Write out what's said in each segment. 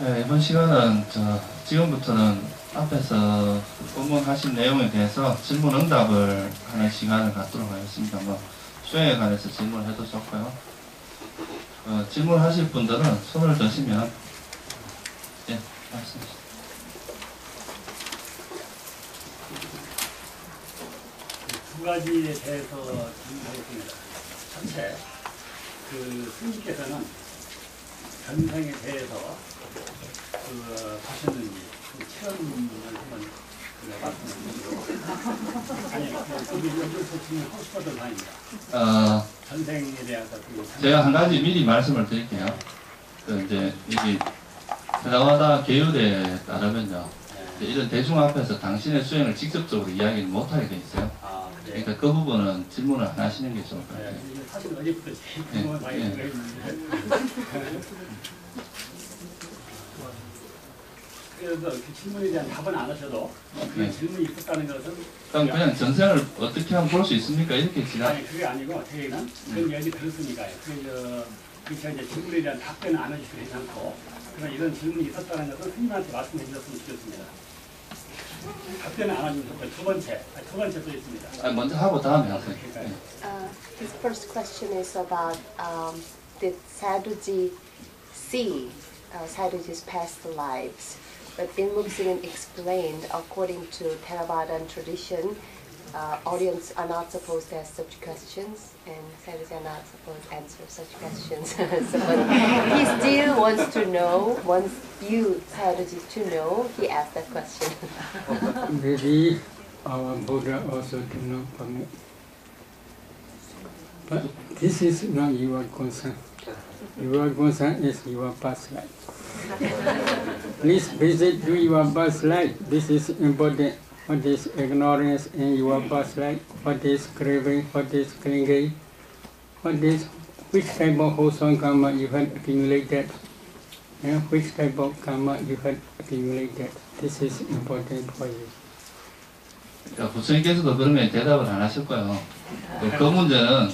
네, 이번 시간은 지금부터는 앞에서 본문하신 내용에 대해서 질문 응답을 하는 시간을 갖도록 하겠습니다. 수행에 관해서 질문을 해도 좋고요. 질문하실 분들은 손을 드시면 말씀하세요. 두 가지에 대해서 질문하겠습니다. 첫째, 스님께서는 전생에 대해서 하셨는지 체험을 한번 말씀해 주시고, 아니 여기 여기서 질문하고 싶었던 사항입니다. 전생에 대해서 제가 한 가지 미리 말씀을 드릴게요. 이제 이게 테라와다 계율에 따르면요, 이런 대중 앞에서 당신의 수행을 직접적으로 이야기를 못하게 돼 있어요. 그러니까 그 부분은 질문을 안 하시는 게 좋을 것 같아요. 사실 어제부터 제일 궁금한 사항이 있는데 그래서 그 질문에 대한 답은 안 하셔도 그 질문이 있었다는 것은 그냥 전생을 어떻게 하면 볼 수 있습니까? 이렇게 아니 그게 아니고 저희는 그런 이야기 들었으니까요. 그래서 이제 질문에 대한 답변은 안 해주셔도 괜찮고 그러나 이런 질문이 있었다는 것을 스님한테 말씀해 주셨으면 좋겠습니다. 답변은 안 해주셨고 두 번째 또 있습니다. 먼저 하고 다음에 하세요. His first question is about did Sadhuji see Sadhuji's past lives? But Ilmuksunin explained, according to Theravadan tradition, audience are not supposed to ask such questions, and Sadhuji are not supposed to answer such questions. So he still wants to know, wants you, Sadhuji, to know, he asked that question. Maybe our Buddha also do not permit. But this is not your concern. Your concern is your past life. Please visit to your past life. This is important. What is ignorance in your past life? What is craving? What is clinging? Which type of wholesome karma you had accumulated? Which type of karma you had accumulated? This is important for you. 부처님께서도 그러면 대답을 안 하셨고요. 그 문제는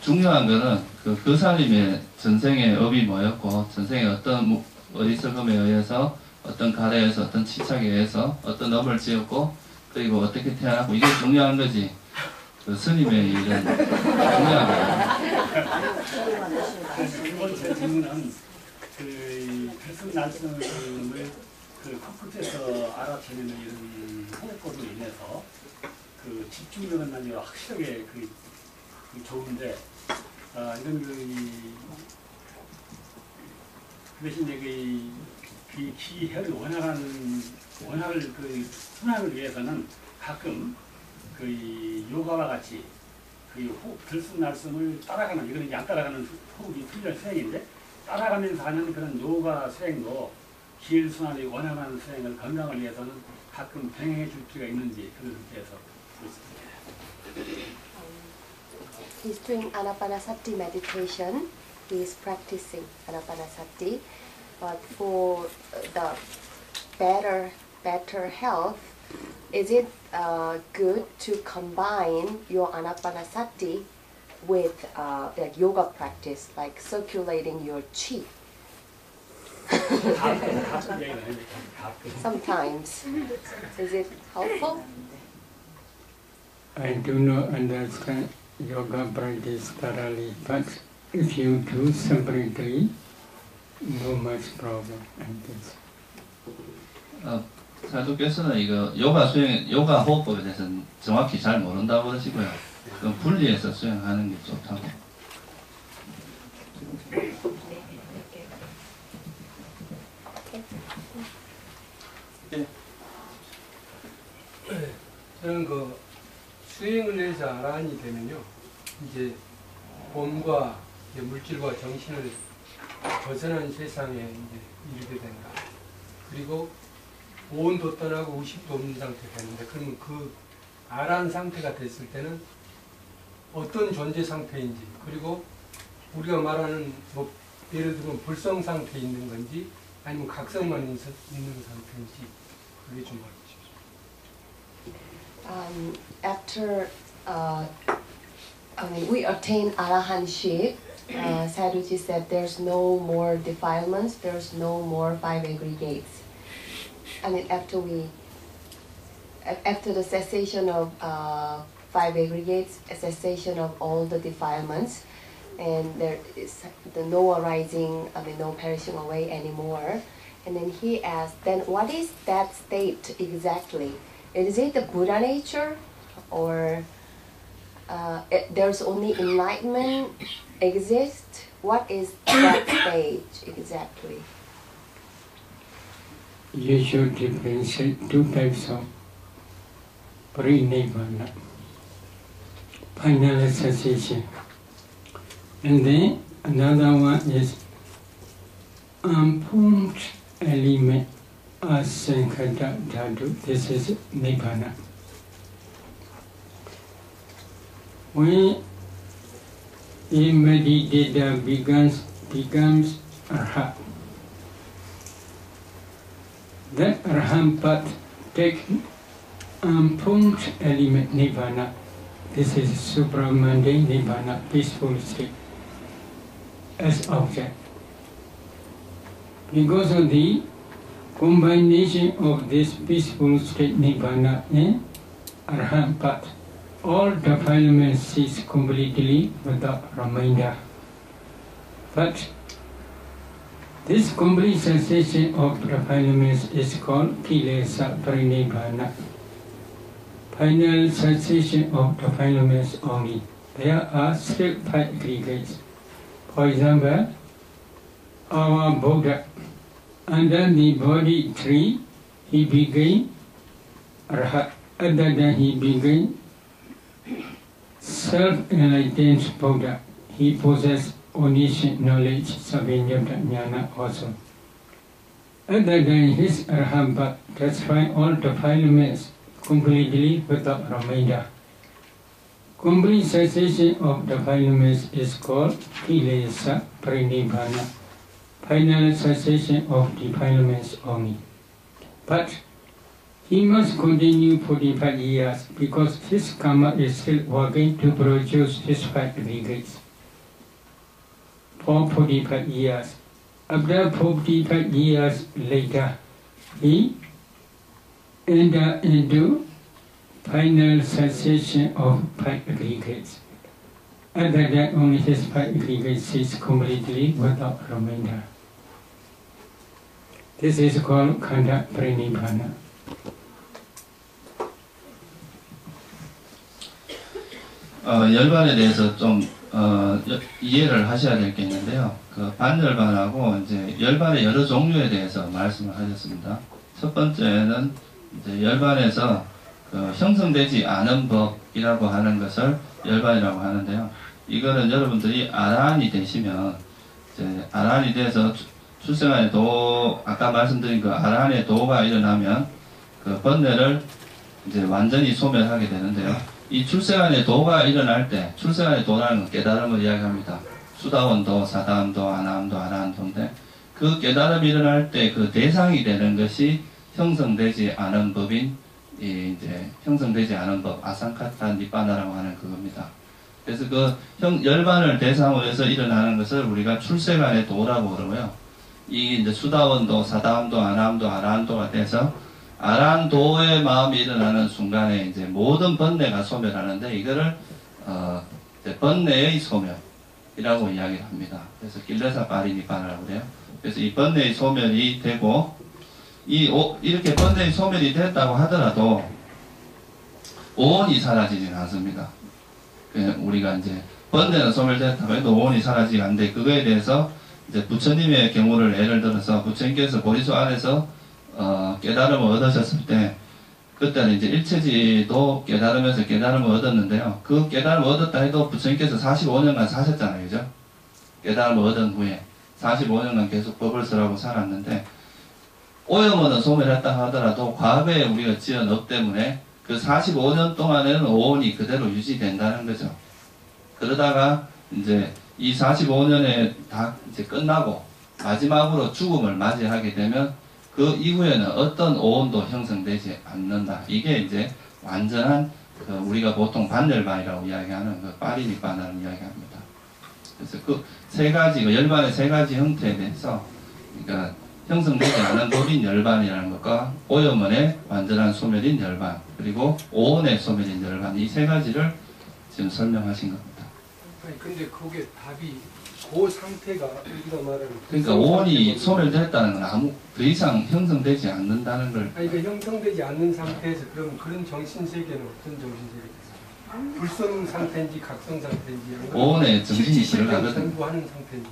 중요한 거는 그 사람의 전생의 업이 뭐였고 전생의 어떤 어리석음에 의해서 어떤 가래에서 어떤 치착에 의해서 어떤 업을 지었고 그리고 어떻게 태어났고 이게 중요한 거지 그 스님의 일은 중요한 거예요. 두 번째 질문은 별승 날씀을 컴퓨터에서 알아채는 이런 호흡법으로 인해서 집중력은 아주 확실하게 좋은데 이런 그 대신 이제 그 기혈을 원활을 순환을 위해서는 가끔 요가와 같이 들숨날숨을 따라가는 이거는 안 따라가는 호흡이 틀린 수행인데 따라가면서 하는 그런 요가 수행도 기혈 순환이 원활한 수행을 건강을 위해서는 가끔 병행해 줄 필요가 있는지 그런 의미에서 있습니다. He's doing Anapanasati meditation. He's practicing Anapanasati, but for the better health, is it good to combine your Anapanasati with like yoga practice, like circulating your chi? Sometimes. Is it helpful? I do not understand yoga practice thoroughly, but if you do separately, no much problem, I guess. 사두께서는 이거 요가 호흡법에 대해서는 정확히 잘 모른다고 그러시고요. 그럼 분리해서 수행하는 게 좋다고. 저는 수행을 해서 아라한이 되면요, 이제 몸과 물질과 정신을 벗어난 세상에 이제 이르게 된다. 그리고 오온도 떠나고 의식도 없는 상태가 되는데, 그러면 그 아라한 상태가 됐을 때는 어떤 존재 상태인지, 그리고 우리가 말하는 예를 들면 불성 상태에 있는 건지, 아니면 각성만 있는 상태인지, 그게 좀 알고 After we attain arahantship, Sadhuji said there's no more defilements, there's no more 5 aggregates. I mean, after the cessation of 5 aggregates, a cessation of all the defilements, and there is no arising, no perishing away anymore. And then he asked, then what is that state exactly? Is it the Buddha nature, or there's only enlightenment exist? What is that stage exactly? You should differentiate 2 types of Parinibbana, final cessation. And then another one is unformed element asankata dhatu. This is Nibbana. When a meditator becomes arhat, that arhat path takes unformed element Nibbana. This is supramundane Nibbana, peaceful state, as object. Because of the combination of this peaceful state Nibbana and arhat path, all defilements cease completely without remainder. But this complete cessation of defilements is called kilesa parinibbana. Final cessation of defilements only. There are still 5 aggregates. For example, our Buddha, under the body tree, he became arhat. Other than he became self-enlightened Buddha. He possessed omniscient knowledge, Savinyata Jnana also. Other than his arhat, satisfying all defilements completely without remainder. Complete cessation of defilements is called kilesa parinibbana, final cessation of defilements only. But he must continue 45 years because his karma is still working to produce his 5 aggregates. For 45 years. After 45 years later, he entered into final cessation of 5 aggregates. Other than only his 5 aggregates cease completely without remainder. This is called Khanda Parinibbana. 열반에 대해서 좀 이해를 하셔야 될 게 있는데요. 그 반열반하고 이제 열반의 여러 종류에 대해서 말씀을 하셨습니다. 첫 번째는 이제 열반에서 그 형성되지 않은 법이라고 하는 것을 열반이라고 하는데요. 이거는 여러분들이 아라한이 되시면 이제 아라한이 돼서 출생안의 도, 아까 말씀드린 그 아라한의 도가 일어나면 그 번뇌를 이제 완전히 소멸하게 되는데요. 이 출생안의 도가 일어날 때, 출생안의 도라는 건 깨달음을 이야기합니다. 수다원도, 사다함도, 아나함도, 아라한도인데 그 깨달음이 일어날 때 그 대상이 되는 것이 형성되지 않은 법인 이제 형성되지 않은 법, 아상카타 니빠나라고 하는 그겁니다. 그래서 그 열반을 대상으로 해서 일어나는 것을 우리가 출세간의 도라고 그러고요. 이 이제 수다원도, 사다함도, 아나함도, 아라한도가 돼서 아라한도의 마음이 일어나는 순간에 이제 모든 번뇌가 소멸하는데 이거를 이제 번뇌의 소멸이라고 이야기를 합니다. 그래서 길레사 파리니빠나라고 그래요. 그래서 이 번뇌의 소멸이 되고 이렇게 번뇌의 소멸이 됐다고 하더라도 오온이 사라지지는 않습니다. 우리가 이제 번뇌는 소멸됐다고 해도 오온이 사라지지 않는데 그거에 대해서 이제 부처님의 경우를 예를 들어서 부처님께서 보리수 안에서 깨달음을 얻으셨을 때 그때는 이제 일체지도 깨달으면서 깨달음을 얻었는데요. 그 깨달음을 얻었다 해도 부처님께서 45년간 사셨잖아요. 그죠? 깨달음을 얻은 후에 45년간 계속 법을 설하고 살았는데 오염원은 소멸했다 하더라도 과거에 우리가 지은 업 때문에 그 45년 동안에는 오온이 그대로 유지된다는 거죠. 그러다가 이제 이 45년에 다 이제 끝나고 마지막으로 죽음을 맞이하게 되면 그 이후에는 어떤 오온도 형성되지 않는다. 이게 이제 완전한 그 우리가 보통 반열반이라고 이야기하는 그 파리니빠나를 이야기합니다. 그래서 그 세 가지, 그 열반의 세 가지 형태에 대해서, 그러니까 형성되지 않은 법인 열반이라는 것과 오염원의 완전한 소멸인 열반, 그리고 오온의 소멸인 열반, 이 세 가지를 지금 설명하신 겁니다. 아니 근데 그게 답이 그 상태가 우리가 말하는 그러니까 오온이 소멸됐다는 건 아무 더 이상 형성되지 않는다는 걸. 아니 그 형성되지 않는 상태에서 그럼 그런 정신 세계는 어떤 정신 세계겠어요? 불성 상태인지 각성 상태인지 오온의 정신이 실질적인 들어가거든. 전부하는 상태인지.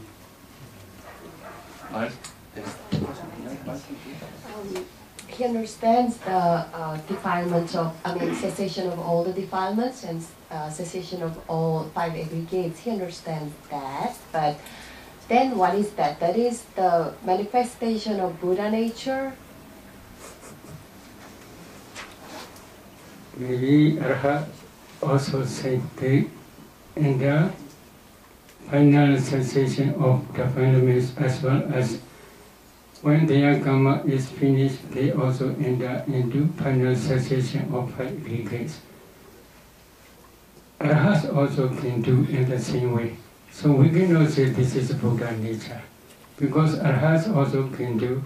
He understands the defilement of, cessation of all the defilements and cessation of all five aggregates. He understands that, but then what is that? That is the manifestation of Buddha nature. Maybe Arhat also said that in the final cessation of the fundamentals as well as when their karma is finished, they also enter into final cessation of aggregates. Arhats also can do in the same way. So we cannot say this is Buddha nature, because Arhats also can do,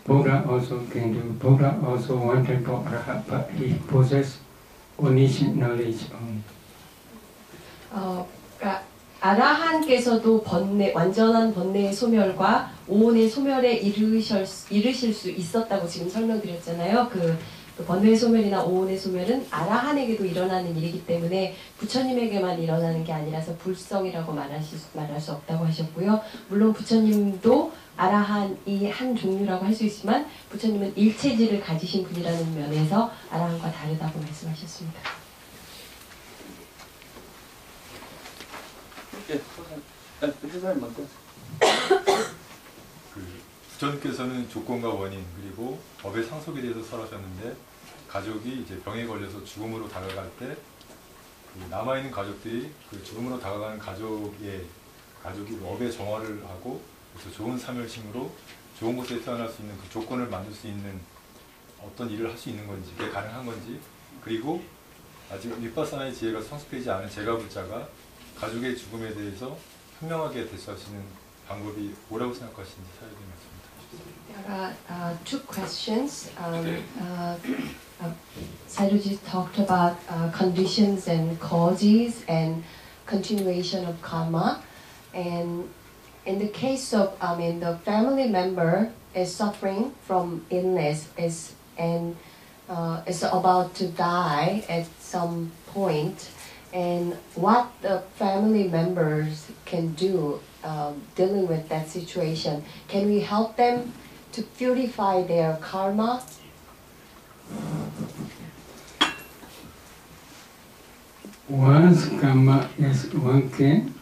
Buddha also can do. Buddha also wanted for Arhat, but he possessed omniscient knowledge only. 그러니까 아라한께서도 완전한 번뇌의 소멸과 오온의 소멸에 이르실 수 있었다고 지금 설명드렸잖아요. 그 번뇌의 소멸이나 오온의 소멸은 아라한에게도 일어나는 일이기 때문에 부처님에게만 일어나는 게 아니라서 불성이라고 말할 수 없다고 하셨고요. 물론 부처님도 아라한이 한 종류라고 할 수 있지만 부처님은 일체질을 가지신 분이라는 면에서 아라한과 다르다고 말씀하셨습니다. 부처님께서는 조건과 원인 그리고 법의 상속에 대해서 설하셨는데 가족이 이제 병에 걸려서 죽음으로 다가갈 때 남아있는 가족들이 그 죽음으로 다가가는 가족이 업의 정화를 하고 그래서 좋은 사멸심으로 좋은 곳에 태어날 수 있는 그 조건을 만들 수 있는 어떤 일을 할 수 있는 건지 그게 가능한 건지 그리고 아직 윗바사나의 지혜가 성숙되지 않은 제가불자가 가족의 죽음에 대해서 현명하게 대처하시는 방법이 뭐라고 생각하시는지 사회에 말씀해 주시죠. There are two questions. Sayadaw talked about conditions and causes and continuation of karma. And in the case of, the family member is suffering from illness and is about to die at some point, and what the family members can do dealing with that situation. Can we help them to purify their karma? One's karma is one can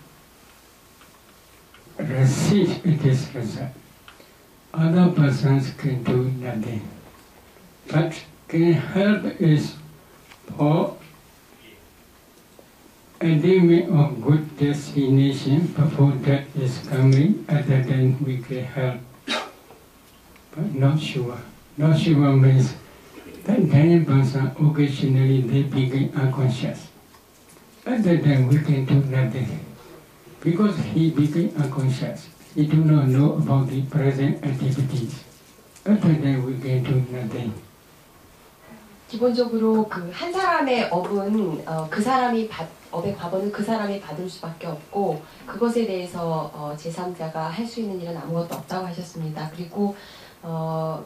receive this result. Other persons can do nothing. But can help is for attainment of good destination before that is coming, other than we can help. But not sure. Not sure means that dying person occasionally they become unconscious. Other than we can do nothing. Because he became unconscious, he do not know about the present activities. Other than we can do nothing. 기본적으로 그 한 사람의 업은 그 사람이 업의 과보는 그 사람이 받을 수밖에 없고 그것에 대해서 제3자가 할 수 있는 일은 아무것도 없다고 하셨습니다. 그리고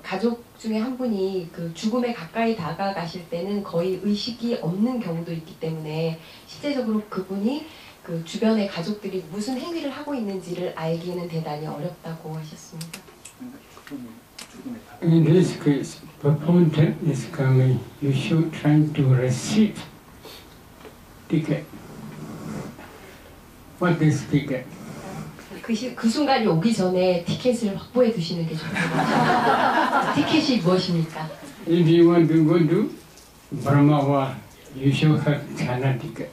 가족 중에 한 분이 그 죽음에 가까이 다가가실 때는 거의 의식이 없는 경우도 있기 때문에 실제적으로 그분이 그 주변의 가족들이 무슨 행위를 하고 있는지를 알기는 대단히 어렵다고 하셨습니다. In this case, before death is coming, you should try to receive ticket. What is ticket? 그 순간이 오기 전에 티켓을 확보해 두시는 게 좋다고 하셨습니다. 티켓이 무엇입니까? If you want to go to Brahmawa, you should have jhana ticket.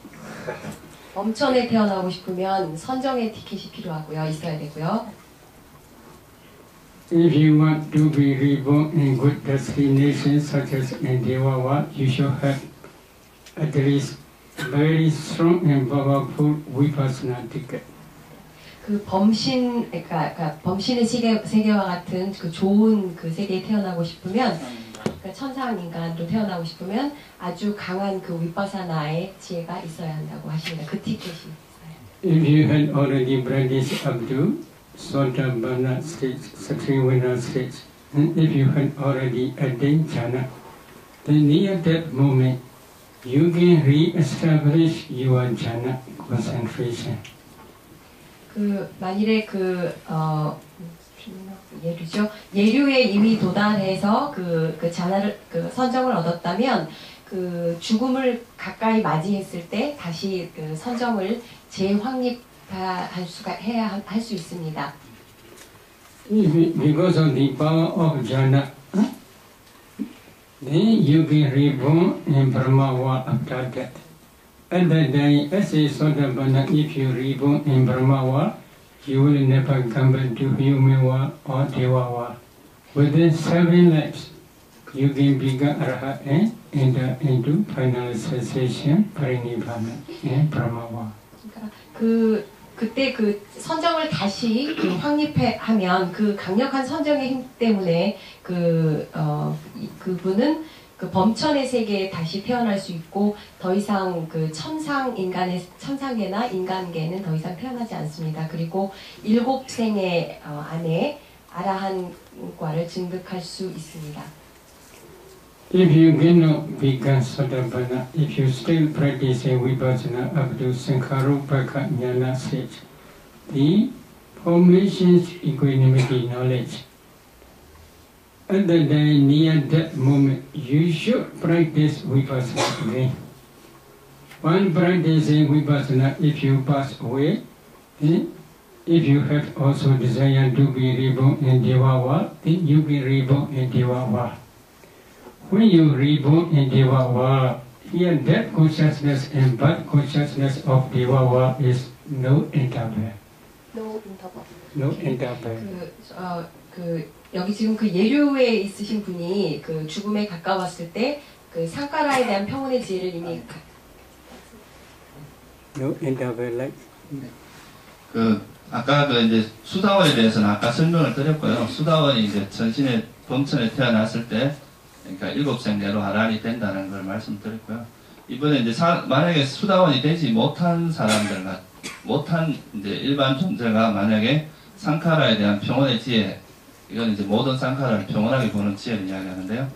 범천에 태어나고 싶으면 선정의 티켓이 필요하고요. 있어야 되고요. If you want to be reborn in good destinations such as in Devawa, you should have at least very strong and powerful vipassana ticket. 그 범신, 그러니까 범신의 세계와 같은 그 좋은 그 세계에 태어나고 싶으면, 그러니까 천상 인간으로 태어나고 싶으면 아주 강한 그 윗바사나의 지혜가 있어야 한다고 하십니다. 그 티켓이 있어요. If you had already practiced up to Sotapanna stage, Satrivanna stage, and if you had already attained jhana, then near that moment you can re-establish your jhana concentration. 그 만일에 예류죠. 예류에 이미 도달해서 그 자나를 그 선정을 얻었다면 그 죽음을 가까이 맞이했을 때 다시 그 선정을 재확립할 수가 해야 할 수 있습니다. Because of the power of jhana, then you can reborn in Brahmawa after that. At that time, as a Sotapanna, if you reborn in Brahmawa, you will never come back to human world or Deva world. Within 7 lives, you can become Arhat and enter into final cessation, Parinibbana, in Brahmawa. 그때 그 선정을 다시 그 확립하면 그 강력한 선정의 힘 때문에 그분은 그 범천의 세계에 다시 태어날 수 있고 더 이상 그 천상계나 인간계는 더 이상 태어나지 않습니다. 그리고 7생의 안에 아라한과를 증득할 수 있습니다. If you cannot become Sotapanna, if you still practice Vipassana up to Sankharopaka Jnana stage, the formations equanimity knowledge. At the day near that moment, you should practice Vipassana again. While practicing Vipassana, if you pass away, if you have also desire to be reborn in Deva world, then you can reborn in Deva world. When you reborn in Deva world, here that consciousness and birth consciousness of Deva world is no interval. No interval. No interval. 여기 지금 그 예류에 있으신 분이 그 죽음에 가까웠을 때 그 상가라에 대한 평온의 지혜를 이미 No interval like. 아까 이제 수다원에 대해서는 아까 설명을 드렸고요. 수다원이 이제 범천에 태어났을 때 그러니까 7생 내로 아란이 된다는 걸 말씀드렸고요. 이번에 이제 만약에 수다원이 되지 못한 사람들과 못한 이제 일반 존재가 만약에 상카라에 대한 평온의 지혜, 이건 이제 모든 상카라를 평온하게 보는 지혜를 이야기하는데요.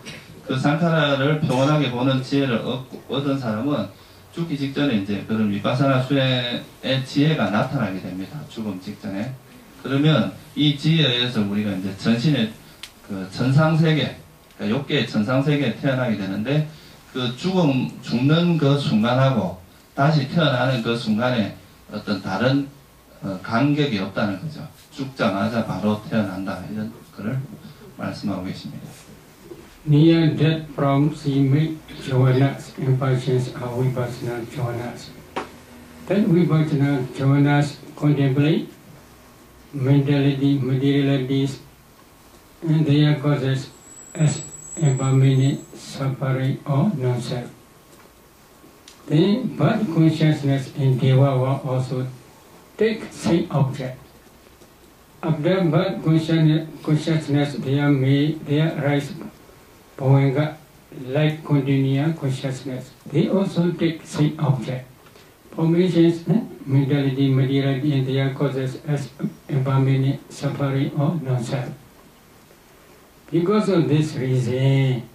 그 상카라를 평온하게 보는 지혜를 얻은 사람은 죽기 직전에 이제 그런 위파사나 수행의 지혜가 나타나게 됩니다. 죽음 직전에. 그러면 이 지혜에 의해서 우리가 이제 전신의 그 천상세계, 그러니까 욕계의 천상세계에 태어나게 되는데 그 죽는 그 순간하고 다시 태어나는 그 순간에 어떤 다른 간격이 없다는 거죠. 죽자마자 바로 태어난다 이런 거를 말씀하고 계십니다. Near death from seeming jhavanas, impulsions are vipassana jhavanas. That vipassana jhavanas contemplate mentality, materialities, and their causes as impermanent, suffering, or non-self. Then birth consciousness in Deva will also take same object. After birth consciousness, there arise Bhavanga, like continuous consciousness. They also take same object. Formations, mentality, materiality, and their causes as impermanent, suffering, or non-self. Because of this reason,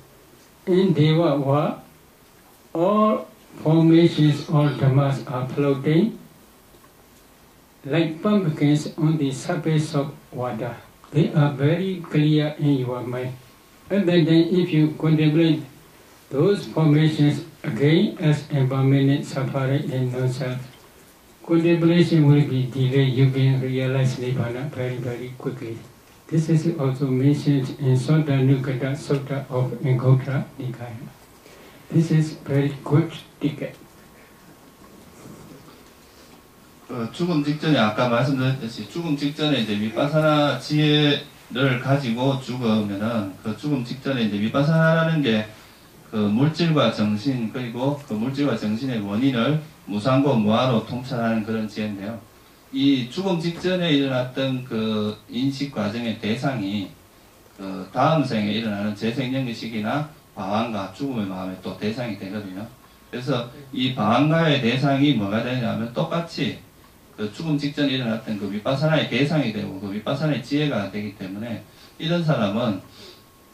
in Deva world, all formations, all dhammas are floating like pumpkins on the surface of water. They are very clear in your mind. And then if you contemplate those formations again as impermanent, suffering, and non-self, contemplation will be delayed. You can realize Nibbana very, very quickly. This is also mentioned in Sutta Nukata Sutta of Anguttara Nikaya. This is very good ticket. 죽음 직전에 아까 말씀드렸듯이 죽음 직전에 이제 위파사나 지혜를 가지고 죽으면은 그 죽음 직전에 이제 위파사나라는 게 그 물질과 정신 그리고 그 물질과 정신의 원인을 무상고 무아로 통찰하는 그런 지혜인데요. 이 죽음 직전에 일어났던 그 인식 과정의 대상이 그 다음 생에 일어나는 재생연기식이나 방황과 죽음의 마음의 또 대상이 되거든요. 그래서 이 방황가의 대상이 뭐가 되냐면 똑같이 그 죽음 직전에 일어났던 그 윗바사나의 대상이 되고 그 윗바사나의 지혜가 되기 때문에 이런 사람은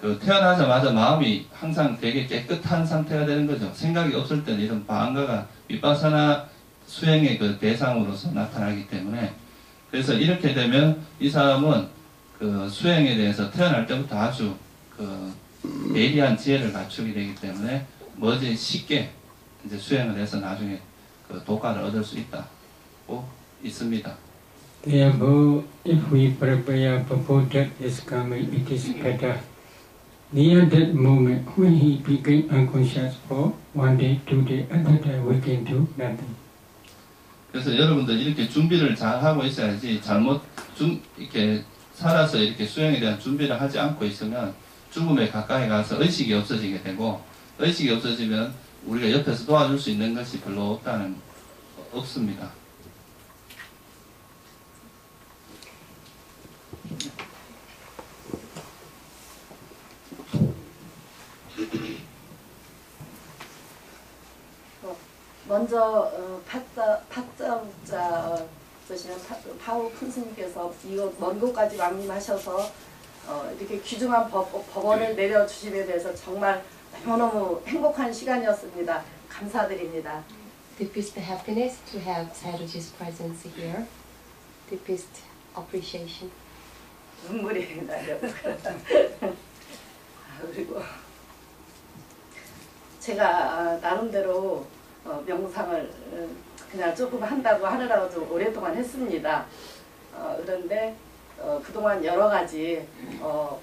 그 태어나자마자 마음이 항상 되게 깨끗한 상태가 되는 거죠. 생각이 없을 때는 이런 방황가가 윗바사나 수행의 그 대상으로서 나타나기 때문에 그래서 이렇게 되면 이 사람은 그 수행에 대해서 태어날 때부터 아주 그 예리한 지혜를 갖추게 되기 때문에 뭐지 쉽게 이제 수행을 해서 나중에 그 도가를 얻을 수 있다고 있습니다. Therefore, if we prepare for that is coming, it is better. Near that moment, when he became unconscious for 1 day, 2 day, another day, we can do nothing. 그래서 여러분들 이렇게 준비를 잘 하고 있어야지 이렇게 살아서 이렇게 수행에 대한 준비를 하지 않고 있으면 죽음에 가까이 가서 의식이 없어지게 되고 의식이 없어지면 우리가 옆에서 도와줄 수 있는 것이 별로 없습니다. 먼저 파자우자 쓰시는 파오 큰 스님께서 이거 먼 곳까지 왕림하셔서 이렇게 귀중한 법원을 내려주심에 대해서 정말 너무너무 행복한 시간이었습니다. 감사드립니다. Deepest happiness to have Sayadawji's presence here. Deepest appreciation. 눈물이 나요. 그리고 제가 나름대로 명상을 그냥 조금 한다고 하느라고 좀 오랫동안 했습니다. 그런데 그동안 여러 가지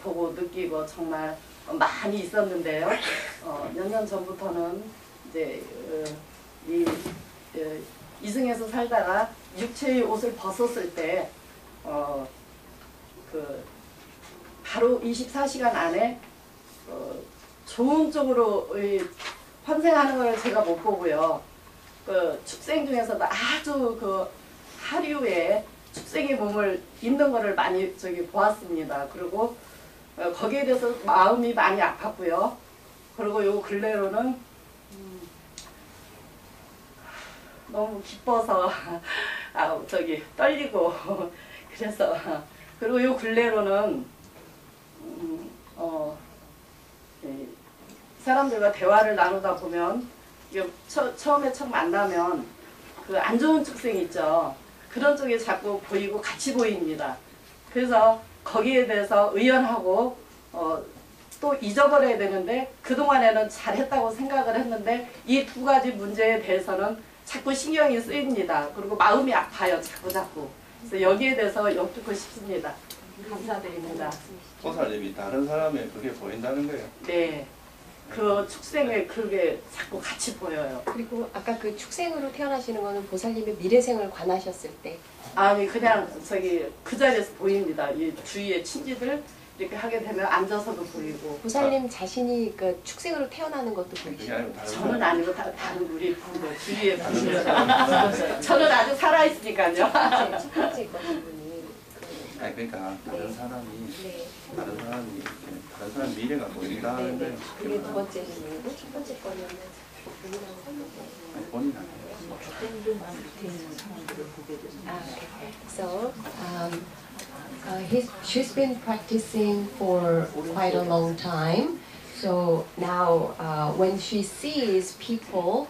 보고 느끼고 정말 많이 있었는데요. 몇 년 전부터는 이제 이승에서 살다가 육체의 옷을 벗었을 때 바로 24시간 안에 좋은 쪽으로 환생하는 걸 제가 못 보고요. 그 축생 중에서도 아주 그 하류에 축생의 몸을 입는 거를 많이 보았습니다. 그리고 거기에 대해서 마음이 많이 아팠고요. 그리고 요 근래로는 너무 기뻐서 떨리고 그래서 그리고 요 근래로는 사람들과 대화를 나누다 보면 처음에 첫 만나면 그 안 좋은 축생이 있죠. 그런 쪽이 자꾸 보이고 같이 보입니다. 그래서 거기에 대해서 의연하고 또 잊어버려야 되는데 그동안에는 잘했다고 생각을 했는데 이 두 가지 문제에 대해서는 자꾸 신경이 쓰입니다. 그리고 마음이 아파요. 자꾸. 그래서 여기에 대해서 여쭙고 싶습니다. 감사드립니다. 보살님이 다른 사람의 그게 보인다는 거예요? 네. 그 축생에 그게 자꾸 같이 보여요. 그리고 아까 그 축생으로 태어나시는 거는 보살님의 미래생을 관하셨을 때. 아니 그냥 그 자리에서 보입니다. 이 주위에 친지들 이렇게 하게 되면 앉아서도 보이고. 보살님 자신이 그 축생으로 태어나는 것도 보이시고. 저는 아니고 다른 우리 부모 주위에 분들. 저는 아직 살아 있으니까요. 첫 번째 것분이. 아니 그러니까 다른 사람이 다른 사람 미래가 보인다는 거예요. 그게 두 번째 질문이고 첫 번째 거는 본인 So she's been practicing for quite a long time. So now when she sees people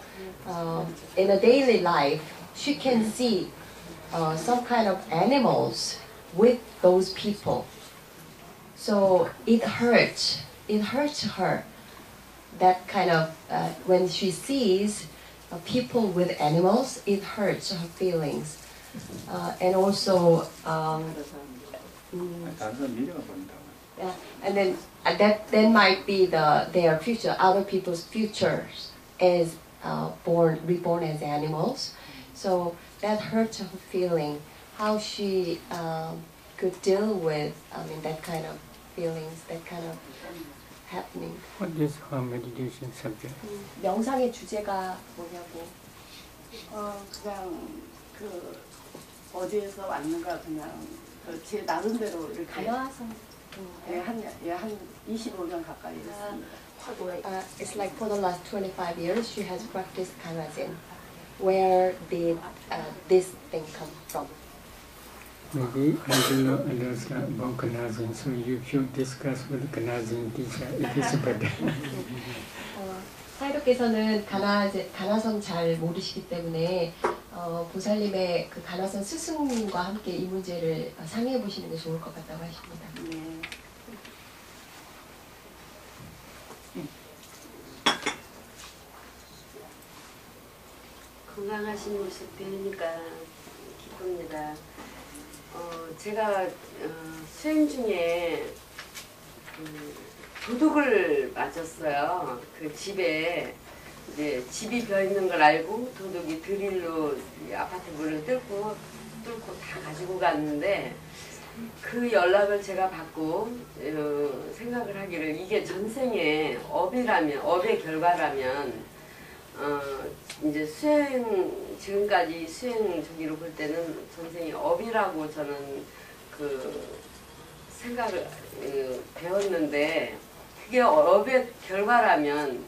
in a daily life, she can see some kind of animals with those people. So it hurts her. That kind of, when she sees people with animals, it hurts her feelings. And also, and then that might be their future, other people's futures as reborn as animals. So that hurts her feeling. How she could deal with, that kind of feelings, that kind of happening. What is her meditation subject? 명상의 주제가 뭐냐고. 그냥 어디에서 왔는가 그냥 제 나름대로 이렇게 가나선. 한 25년 가까이 했습니다. It's like for the last 25 years she has practiced Kanazin. Where did this thing come from? Maybe I do not understand about Kanazin, so you should discuss with Kanazin teacher. It is better. 사이도께서는 가나선 잘 모르시기 때문에 보살님의 그 가나선 스승님과 함께 이 문제를 상의해 보시는 게 좋을 것 같다고 하십니다. 네. 건강하신 모습 뵈니까 기쁩니다. 제가 수행 중에 도둑을 맞았어요. 그 집에 이제 집이 비어 있는 걸 알고 도둑이 드릴로 아파트 문을 뚫고 다 가지고 갔는데 그 연락을 제가 받고 생각을 하기를 이게 전생의 업의 결과라면 이제 지금까지 수행 저기로 볼 때는 전생의 업이라고 저는 그 생각을 배웠는데 그게 업의 결과라면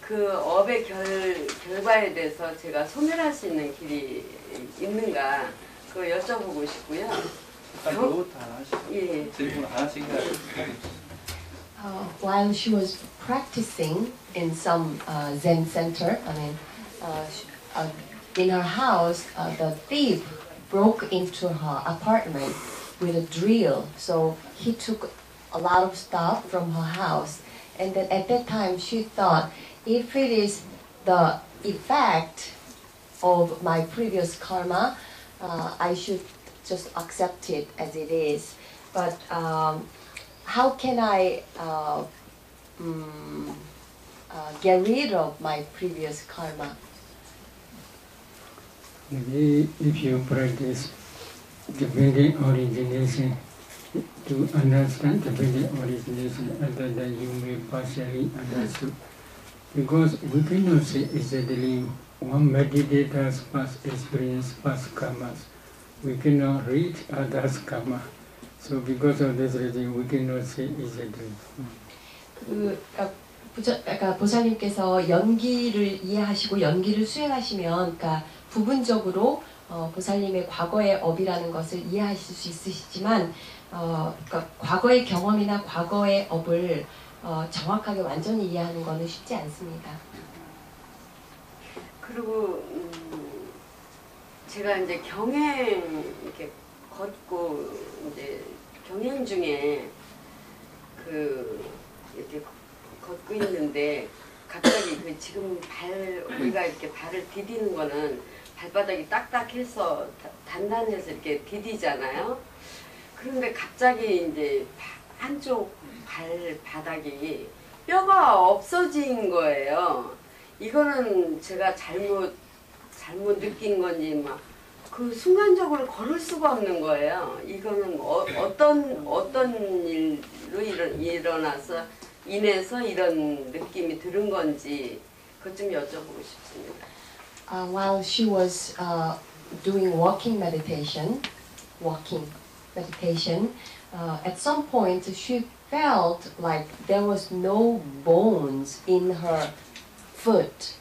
그 업의 결과에 대해서 제가 소멸할 수 있는 길이 있는가 그거 여쭤보고 싶고요. 예. 질문 하나씩 해야죠. While she was practicing in some Zen center, in her house, the thief broke into her apartment with a drill. So he took a lot of stuff from her house. And then at that time she thought, if it is the effect of my previous karma, I should just accept it as it is. But how can I get rid of my previous karma? Maybe if you practice dependent origination to understand dependent origination, other than you may partially understood. Because we cannot say exactly one meditator's past experience, past karmas. We cannot read others' karma. So because of this reason, we cannot say exactly. 그러니까 보살님께서 연기를 이해하시고 연기를 수행하시면, 그러니까 부분적으로 보살님의 과거의 업이라는 것을 이해하실 수 있으시지만, 그러니까 과거의 경험이나 과거의 업을 정확하게 완전히 이해하는 것은 쉽지 않습니다. 그리고 제가 이제 경행 이렇게 걷고 이제 경행 중에 이렇게 걷고 있는데 갑자기 지금 우리가 이렇게 발을 디디는 거는 발바닥이 딱딱해서 단단해서 이렇게 디디잖아요. 그런데 갑자기 이제 한쪽 발바닥이 뼈가 없어진 거예요. 이거는 제가 잘못 느낀 건지 그 순간적으로 걸을 수가 없는 거예요. 이거는 어떤 일로 인해서 이런 느낌이 들은 건지 그것 좀 여쭤보고 싶습니다. While she was doing walking meditation, at some point she felt like there was no bones in her foot,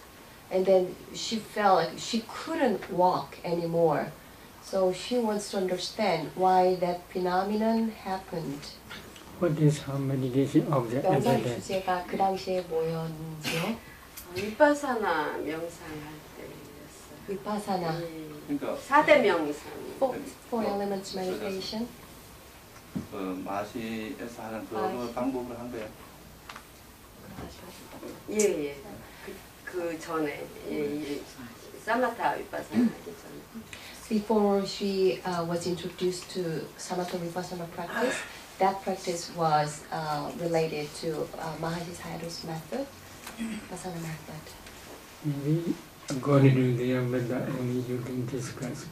and then she felt like she couldn't walk anymore. So she wants to understand why that phenomenon happened. What is her meditation object at 명상 that time? 주제가 그 당시에 뭐였는지요? 위파사나 명상할 때였어요. 위파사나. 그러니까 4대 명상. Four elements meditation. 마시에서 하는 그 방법을 한 거예요. 예. 그 전에 사마타 위파사나 하기 전에. Before she was introduced to Samatha Vipassana practice, that practice was related to Mahasi Sayadaw's method, Vipassana method. Maybe according to their method only you can discuss.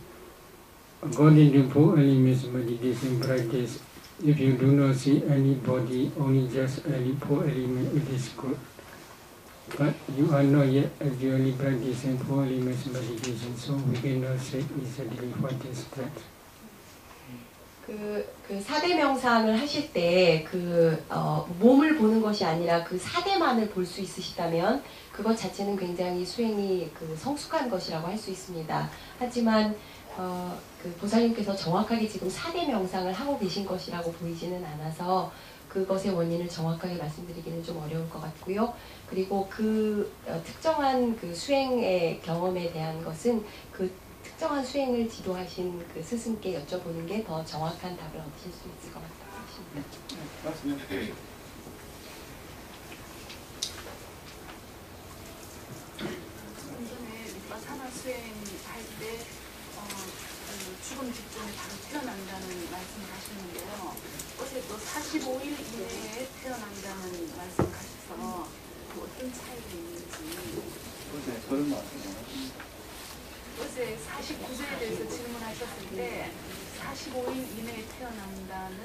According to four elements meditation practice, if you do not see any body, only just only four elements, it is good. But you are not yet actually practicing four elements meditation, so we cannot say exactly what is that. 그 사대 명상을 하실 때 몸을 보는 것이 아니라 그 사대만을 볼 수 있으시다면 그것 자체는 굉장히 수행이 성숙한 것이라고 할 수 있습니다. 하지만 그 보살님께서 정확하게 지금 사대 명상을 하고 계신 것이라고 보이지는 않아서 그것의 원인을 정확하게 말씀드리기는 좀 어려울 것 같고요. 그리고 특정한 그 수행의 경험에 대한 것은 그 특정한 수행을 지도하신 그 스승께 여쭤보는 게 더 정확한 답을 얻으실 수 있을 것 같다고 싶습니다. 전에 위파사나 수행할 때 죽음 직전에 바로 태어난다는 말씀을 하셨는데요. 어제 또 45일 이내에 태어난다는 말씀을 하셔서 어떤 차이가 있는지. 어제 49세에 대해서 질문하셨을 때 45일 이내에 태어난다는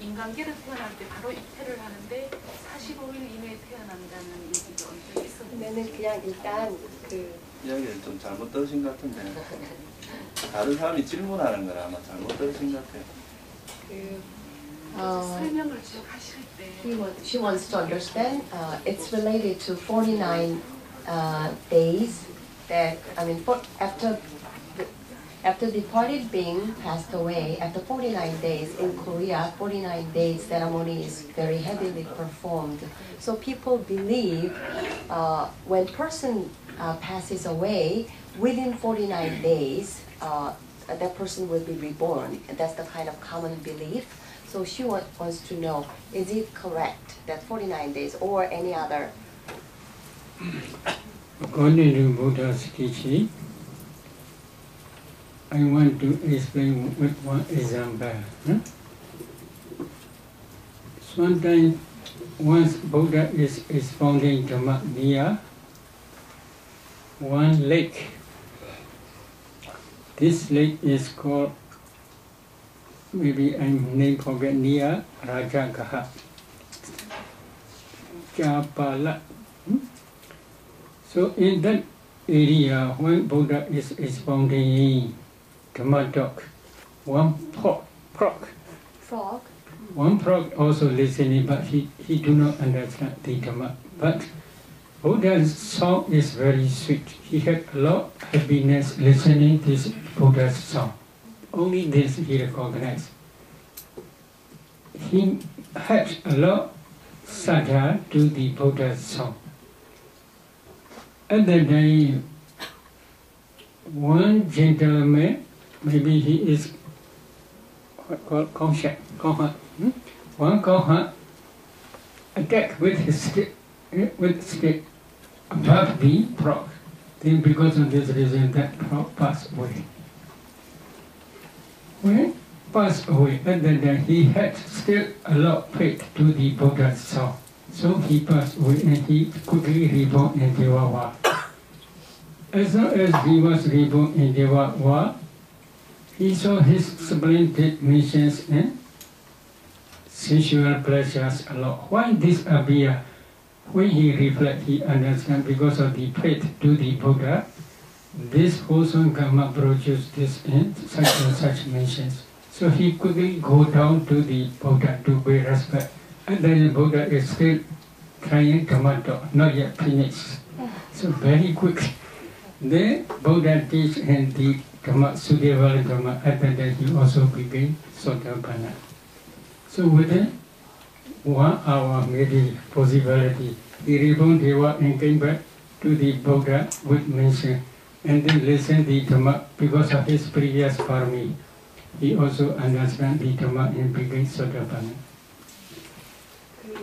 인간계로 태어날 때 바로 입퇴를 하는데 45일 이내에 태어난다는 얘기도 언제 있었는데 저는 그냥 일단 이야기를 좀 잘못 들으신 것 같은데 다른 사람이 질문하는 걸 아마 잘못 들으신 것 같아요. 설명을 쭉 하실 때 She wants to understand. It's related to 49 days that after departed being passed away, after 49 days in Korea, 49 days ceremony is very heavily performed. So people believe when person passes away within 49 days, that person will be reborn. That's the kind of common belief. So she wants to know, is it correct that 49 days or any other? According to Buddha's teaching, I want to explain with one example. Sometimes, once Buddha is expounding Dhamma near one lake, this lake is called, maybe I name forget, near Rajagaha, Japala. So in that area, when Buddha is expounding Dhamma talk, one frog also listening, but he do not understand the Dhamma. But Buddha's song is very sweet. He had a lot of happiness listening to this Buddha's song. Only this he recognized. He had a lot sadhana to the Buddha's song. At that time, one gentleman, maybe he is called Kohat. One Kohat attacked with his stick, above the frog. Then because of this reason, that frog passed away. When passed away, at that time he had still a lot of faith to the Buddha's song. So he passed away and he quickly reborn in Devawa. As long as he was reborn in Devawa, he saw his splendid missions and sensual pleasures a lot. Why this appear? When he reflects, he understands because of the faith to the Buddha, this wholesome karma produced this and such missions. So he quickly go down to the Buddha to pay respect. And then the Buddha is still trying tomato, not yet finished. So very quick. Then Buddha teach and the Sudevara Dhamma, and then he also became Sotapanna. So within 1 hour maybe possibility, he reborn Deva and came back to the Buddha with mention, and then listen the Dhamma because of his previous parami. He also understand the Dhamma and became Sotapanna.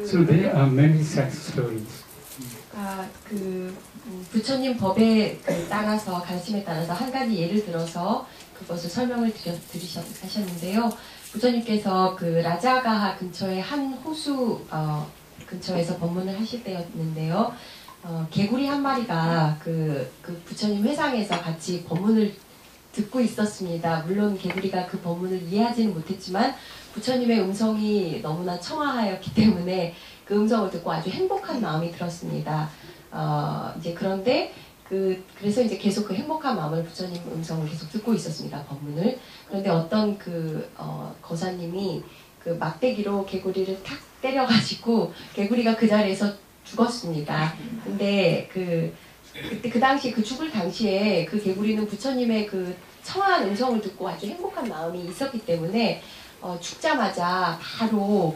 So there are many such stories. 부처님 법에 따라서 가르침에 따라서 한 가지 예를 들어서 그것을 설명을 드리셨는데요. 부처님께서 그 라자가하 근처의 한 호수 근처에서 법문을 하실 때였는데요. 개구리 한 마리가 그 부처님 회상에서 같이 법문을 듣고 있었습니다. 물론 개구리가 그 법문을 이해하지는 못했지만 부처님의 음성이 너무나 청아하였기 때문에 그 음성을 듣고 아주 행복한 마음이 들었습니다. 이제 그런데 그래서 이제 계속 그 행복한 마음을 부처님 음성을 계속 듣고 있었습니다. 법문을. 그런데 어떤 거사님이 그 막대기로 개구리를 탁 때려가지고 개구리가 그 자리에서 죽었습니다. 근데 그때 그 당시 그 죽을 당시에 그 개구리는 부처님의 그 청한 음성을 듣고 아주 행복한 마음이 있었기 때문에 죽자마자 바로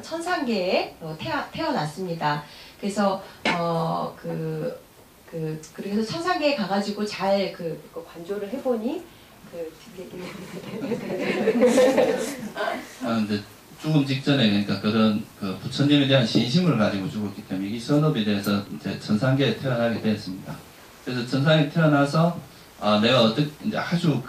천상계에 태어났습니다. 그래서 그래서 천상계에 가가지고 잘 관조를 해보니 근데 죽음 직전에 그러니까 그런 부처님에 대한 신심을 가지고 죽었기 때문에 이 선업에 대해서 이제 천상계에 태어나게 되었습니다. 그래서 천상에 태어나서 내가 어떻게 이제 아주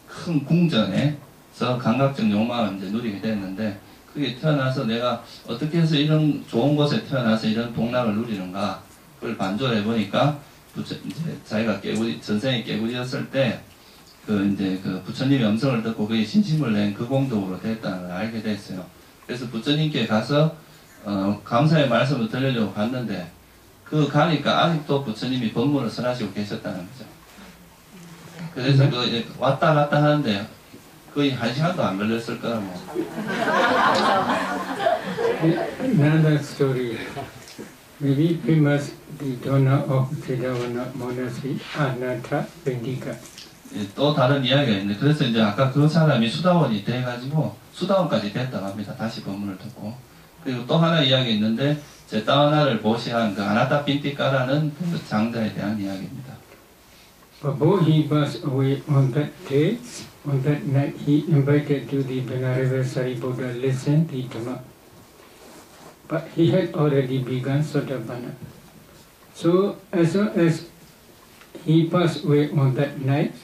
큰 궁전에서 감각적 욕망을 이제 누리게 됐는데 그게 태어나서 내가 어떻게 해서 이런 좋은 곳에 태어나서 이런 복락을 누리는가 그걸 반조를 해보니까 이제 자기가 전생에 깨구리였을 때 이제 부처님의 음성을 듣고 그게 신심을 낸 그 공덕으로 됐다는 걸 알게 됐어요. 그래서 부처님께 가서 감사의 말씀을 드리려고 갔는데 가니까 아직도 부처님이 법문을 설하시고 계셨다는 거죠. 그래서 왔다 갔다 하는데 거의 1시간도 안 걸렸을 거라고. Another story. Maybe famous the donor of Tridavana monastery, Anatha Pendika. 또 다른 이야기가 있는데 그래서 이제 아까 그 사람이 수다원이 돼가지고 수다원까지 됐다고 합니다. 다시 법문을 듣고. 그리고 또 하나 이야기 있는데 제따와나를 보시한 그 아나타 핀티카라는 그 장자에 대한 이야기입니다. Before he passed away on that day, on that night, he invited to the Venerable Sariputta to listen the Dhamma. But he had already begun Sotapanna. So as soon as he passed away on that night,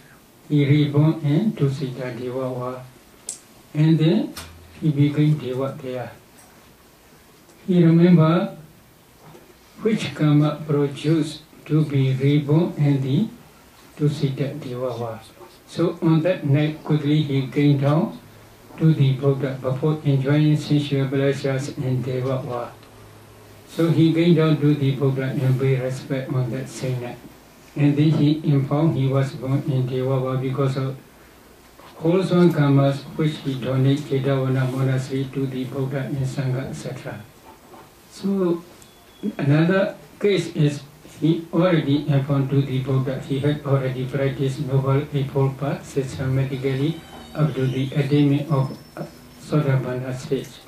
he reborn in Tusita Devawa, and then he became Deva there. He remembered which karma produced to be reborn in the Tusita Devawa. So on that night, quickly he came down to the Buddha before enjoying sensual pleasures in Devawa. So he came down to the Buddha and paid respect on that same night. And then he informed he was born in Devawa because of wholesome karmas which he donated Jedavana monastery to the Buddha and Sangha, etc. So another case is he already informed to the Buddha he had already practiced Noble Eightfold Path systematically up to the attainment of Sotapanna stage.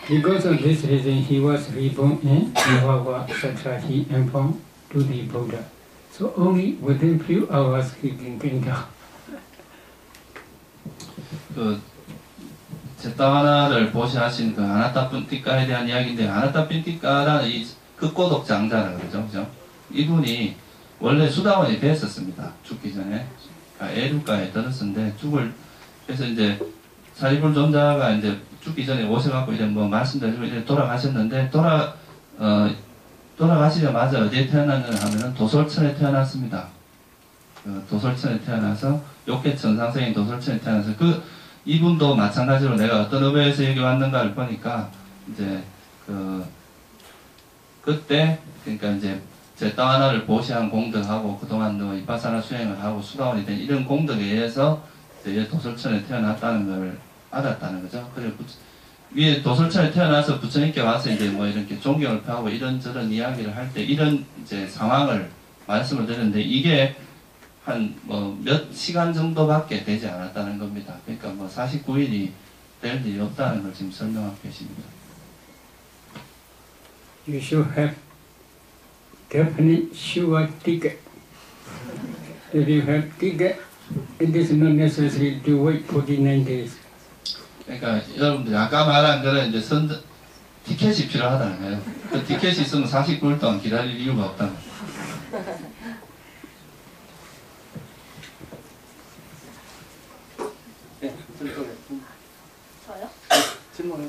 Because of this reason he was reborn in Devawa, etc. He informed to the Buddha. So only within few hours he can come down. 제따와나를 보시하신 그 아나타 핀티카에 대한 이야기인데 아나타 핀티카라는 이 극고독 장자라고 그러죠, 그죠? 이분이 원래 수다원이 됐었습니다. 죽기 전에 애류가에 들었는데 그래서 이제 사리불 존자가 이제 죽기 전에 오셔갖고 이제 뭐 말씀드리고 이제 돌아가셨는데 돌아가시자마자 어디에 태어났느냐 하면은 도솔천에 태어났습니다. 도솔천에 태어나서 욕계천 상생인 도솔천에 태어나서 이분도 마찬가지로 내가 어떤 의회에서 여기 왔는가를 보니까 이제 그때 그러니까 이제 제따와나를 보시한 공덕하고 그동안 이파사나 수행을 하고 수다원이 된 이런 공덕에 의해서 이제 도솔천에 태어났다는 걸 알았다는 거죠. 그리고 위에 도솔천에 태어나서 부처님께 와서 이제 뭐 이렇게 존경을 표하고 이런저런 이야기를 할 때 이런 이제 상황을 말씀을 드렸는데 이게 한 뭐 몇 시간 정도밖에 되지 않았다는 겁니다. 그러니까 뭐 49일이 될 일이 없다는 걸 지금 설명하고 계십니다. You should have definite sure ticket. If you have ticket, it is not necessary to wait 49 days. 그러니까 여러분들 아까 말한 거는 이제 티켓이 필요하다는 거예요. 그 티켓이 있으면 49일 동안 기다릴 이유가 없다는 거예요. 네, 저요? 질문해.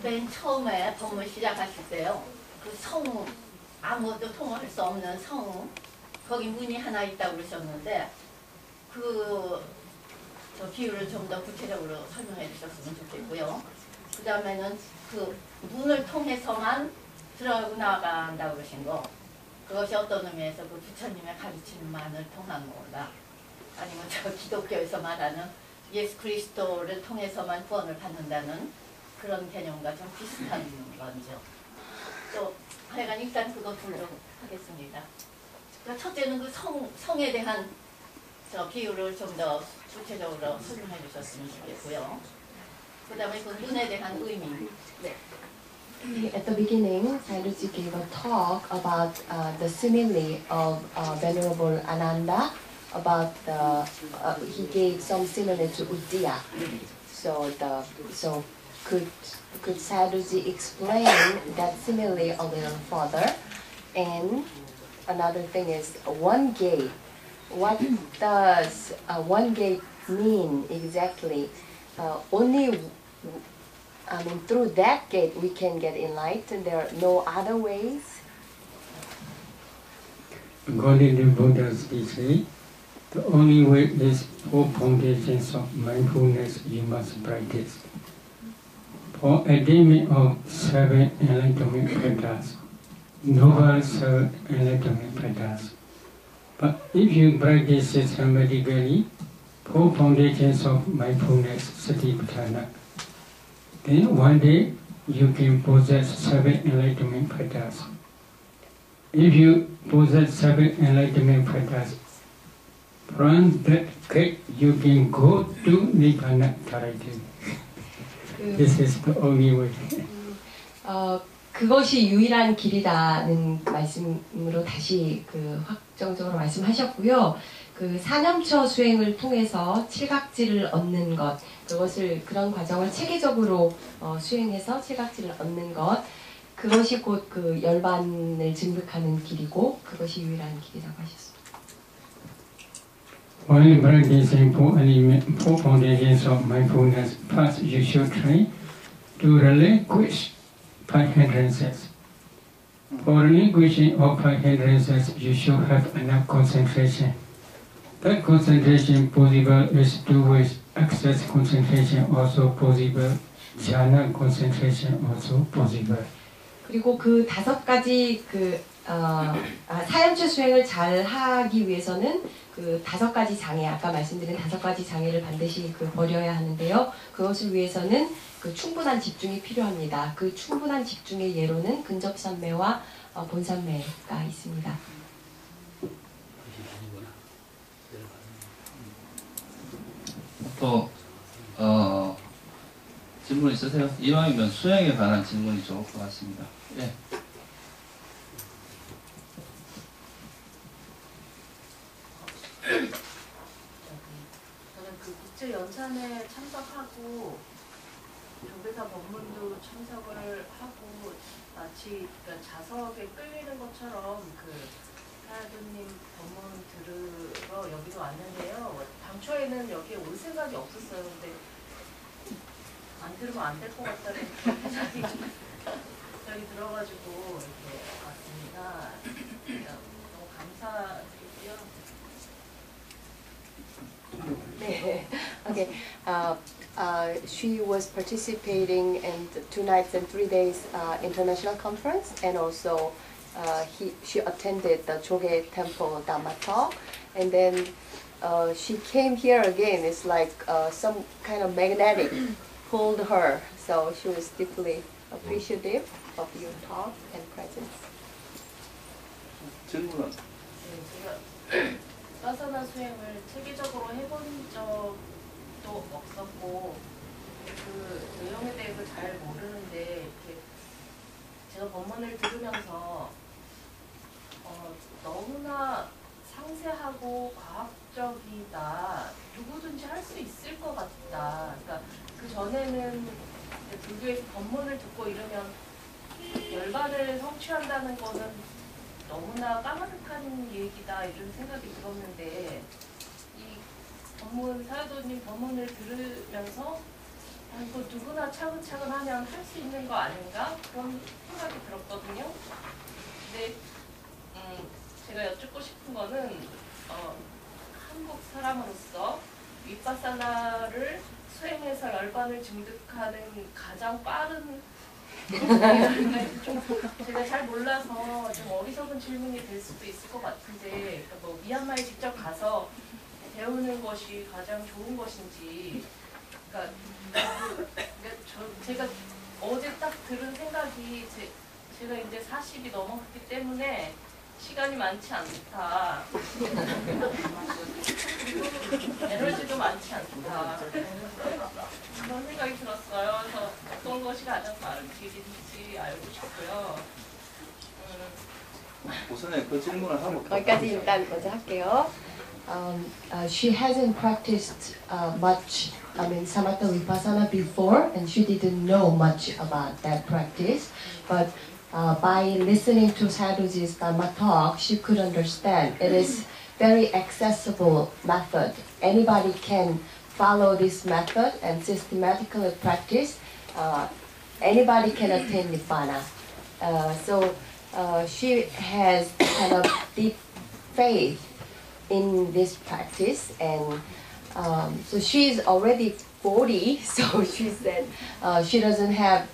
맨 처음에 법문 시작하실 때요. 그 성, 아무것도 통할 수 없는 성, 거기 문이 하나 있다고 그러셨는데 저 비유를 좀 더 구체적으로 설명해 주셨으면 좋겠고요. 그 다음에는 그 문을 통해서만 들어나간다고 그러신 거, 그것이 어떤 의미에서 그 부처님의 가르침만을 통한 거다. 아니면 저 기독교에서 말하는 예수 그리스도를 통해서만 구원을 받는다는 그런 개념과 좀 비슷한 건죠. 또 하여간 일단 그거 둘로 하겠습니다. 그러니까 첫째는 그 성에 대한 저 비유를 좀 더 구체적으로 설명해 주셨으면 좋겠고요. 그 다음에 그 눈에 대한 의미. 네. At the beginning, Sayadaw gave a talk about the simile of Venerable Ananda. About the he gave some simile to Uddiya. So could Sayadaw explain that simile a little further? And another thing is one gate. What does one gate mean exactly? Through that gate we can get enlightened. There are no other ways. According to Buddha's teaching, the only way is 4 foundations of mindfulness you must practice. For attainment of 7 enlightenment paths, noble 7 enlightenment paths. But if you practice systematically 4 foundations of mindfulness, Satipatthana, then one day you can possess 7 enlightenment paths. If you possess 7 enlightenment paths, from that gate you can go to Nibbana directly. This is the only way. 그것이 유일한 길이라는 말씀으로 다시 그 확정적으로 말씀하셨고요. 그 사념처 수행을 통해서 칠각지를 얻는 것, 그것을 그런 과정을 체계적으로 수행해서 칠각지를 얻는 것, 그것이 곧 그 열반을 증득하는 길이고 그것이 유일한 길이라고 하셨습니다. While practicing 4 foundations of mindfulness, first you should try to relinquish 5 hindrances. For relinquishing of 5 hindrances, you should have enough concentration. That concentration possible is 2 ways. Access concentration also possible. Jhana concentration also possible. 그리고 그 5가지 사염처 수행을 잘 하기 위해서는 그 5가지 장애, 아까 말씀드린 5가지 장애를 반드시 버려야 하는데요. 그것을 위해서는 그 충분한 집중이 필요합니다. 그 충분한 집중의 예로는 근접산매와 본산매가 있습니다. 또 질문 있으세요? 이왕이면 수행에 관한 질문이 좋을 것 같습니다. 예. 저는 그 국제연찬에 참석하고 조계사 법문도 참석을 하고 마치 자석에 끌리는 것처럼 사야도님 법문 들으러 여기도 왔는데요. 당초에는 여기에 올 생각이 없었어요. 근데 안 들으면 안 될 것 같다는 생각이 들어가지고 이렇게 왔습니다. 너무 감사드리고요. Okay. She was participating in the 2 nights and 3 days international conference, and also she attended the Choge Temple Dhamma talk, and then she came here again. It's like some kind of magnetic pulled her, so she was deeply appreciative of your talk and presence. 질문은? 제가 사사나 수행을 체계적으로 해본 적도 없었고 그 내용에 대해서 잘 모르는데 이렇게 제가 법문을 들으면서 너무나 상세하고 과학적이다. 누구든지 할 수 있을 것 같다. 그러니까 그 전에는 불교에서 법문을 듣고 이러면 열반을 성취한다는 거는 너무나 까마득한 얘기다 이런 생각이 들었는데 이 사야도님 법문을 들으면서 이거 누구나 차근차근 하면 할 수 있는 거 아닌가 그런 생각이 들었거든요. 근데 제가 여쭙고 싶은 거는 한국 사람으로서 윗바사나를 수행해서 통해서 열반을 증득하는 가장 빠른 제가 잘 몰라서 좀 어리석은 질문이 될 수도 있을 것 같은데 그러니까 뭐 미얀마에 직접 가서 배우는 것이 가장 좋은 것인지 그러니까 제가 어제 딱 들은 생각이 제가 이제 40이 넘었기 때문에 시간이 많지 않다. 에너지도 많지 않다. 그런 생각이 들었어요. 그래서 어떤 것이 가장 빠른지 알고 싶고요. 우선에 그 질문을 하고 거기까지 일단 먼저 할게요. She hasn't practiced much, Samatha Vipassana before, and she didn't know much about that practice. But by listening to Sadhuji's Dhamma talk, she could understand it is very accessible method. Anybody can follow this method and systematically practice. Anybody can attain Nibbana. So she has kind of deep faith in this practice, and so she's already 40, so she said she doesn't have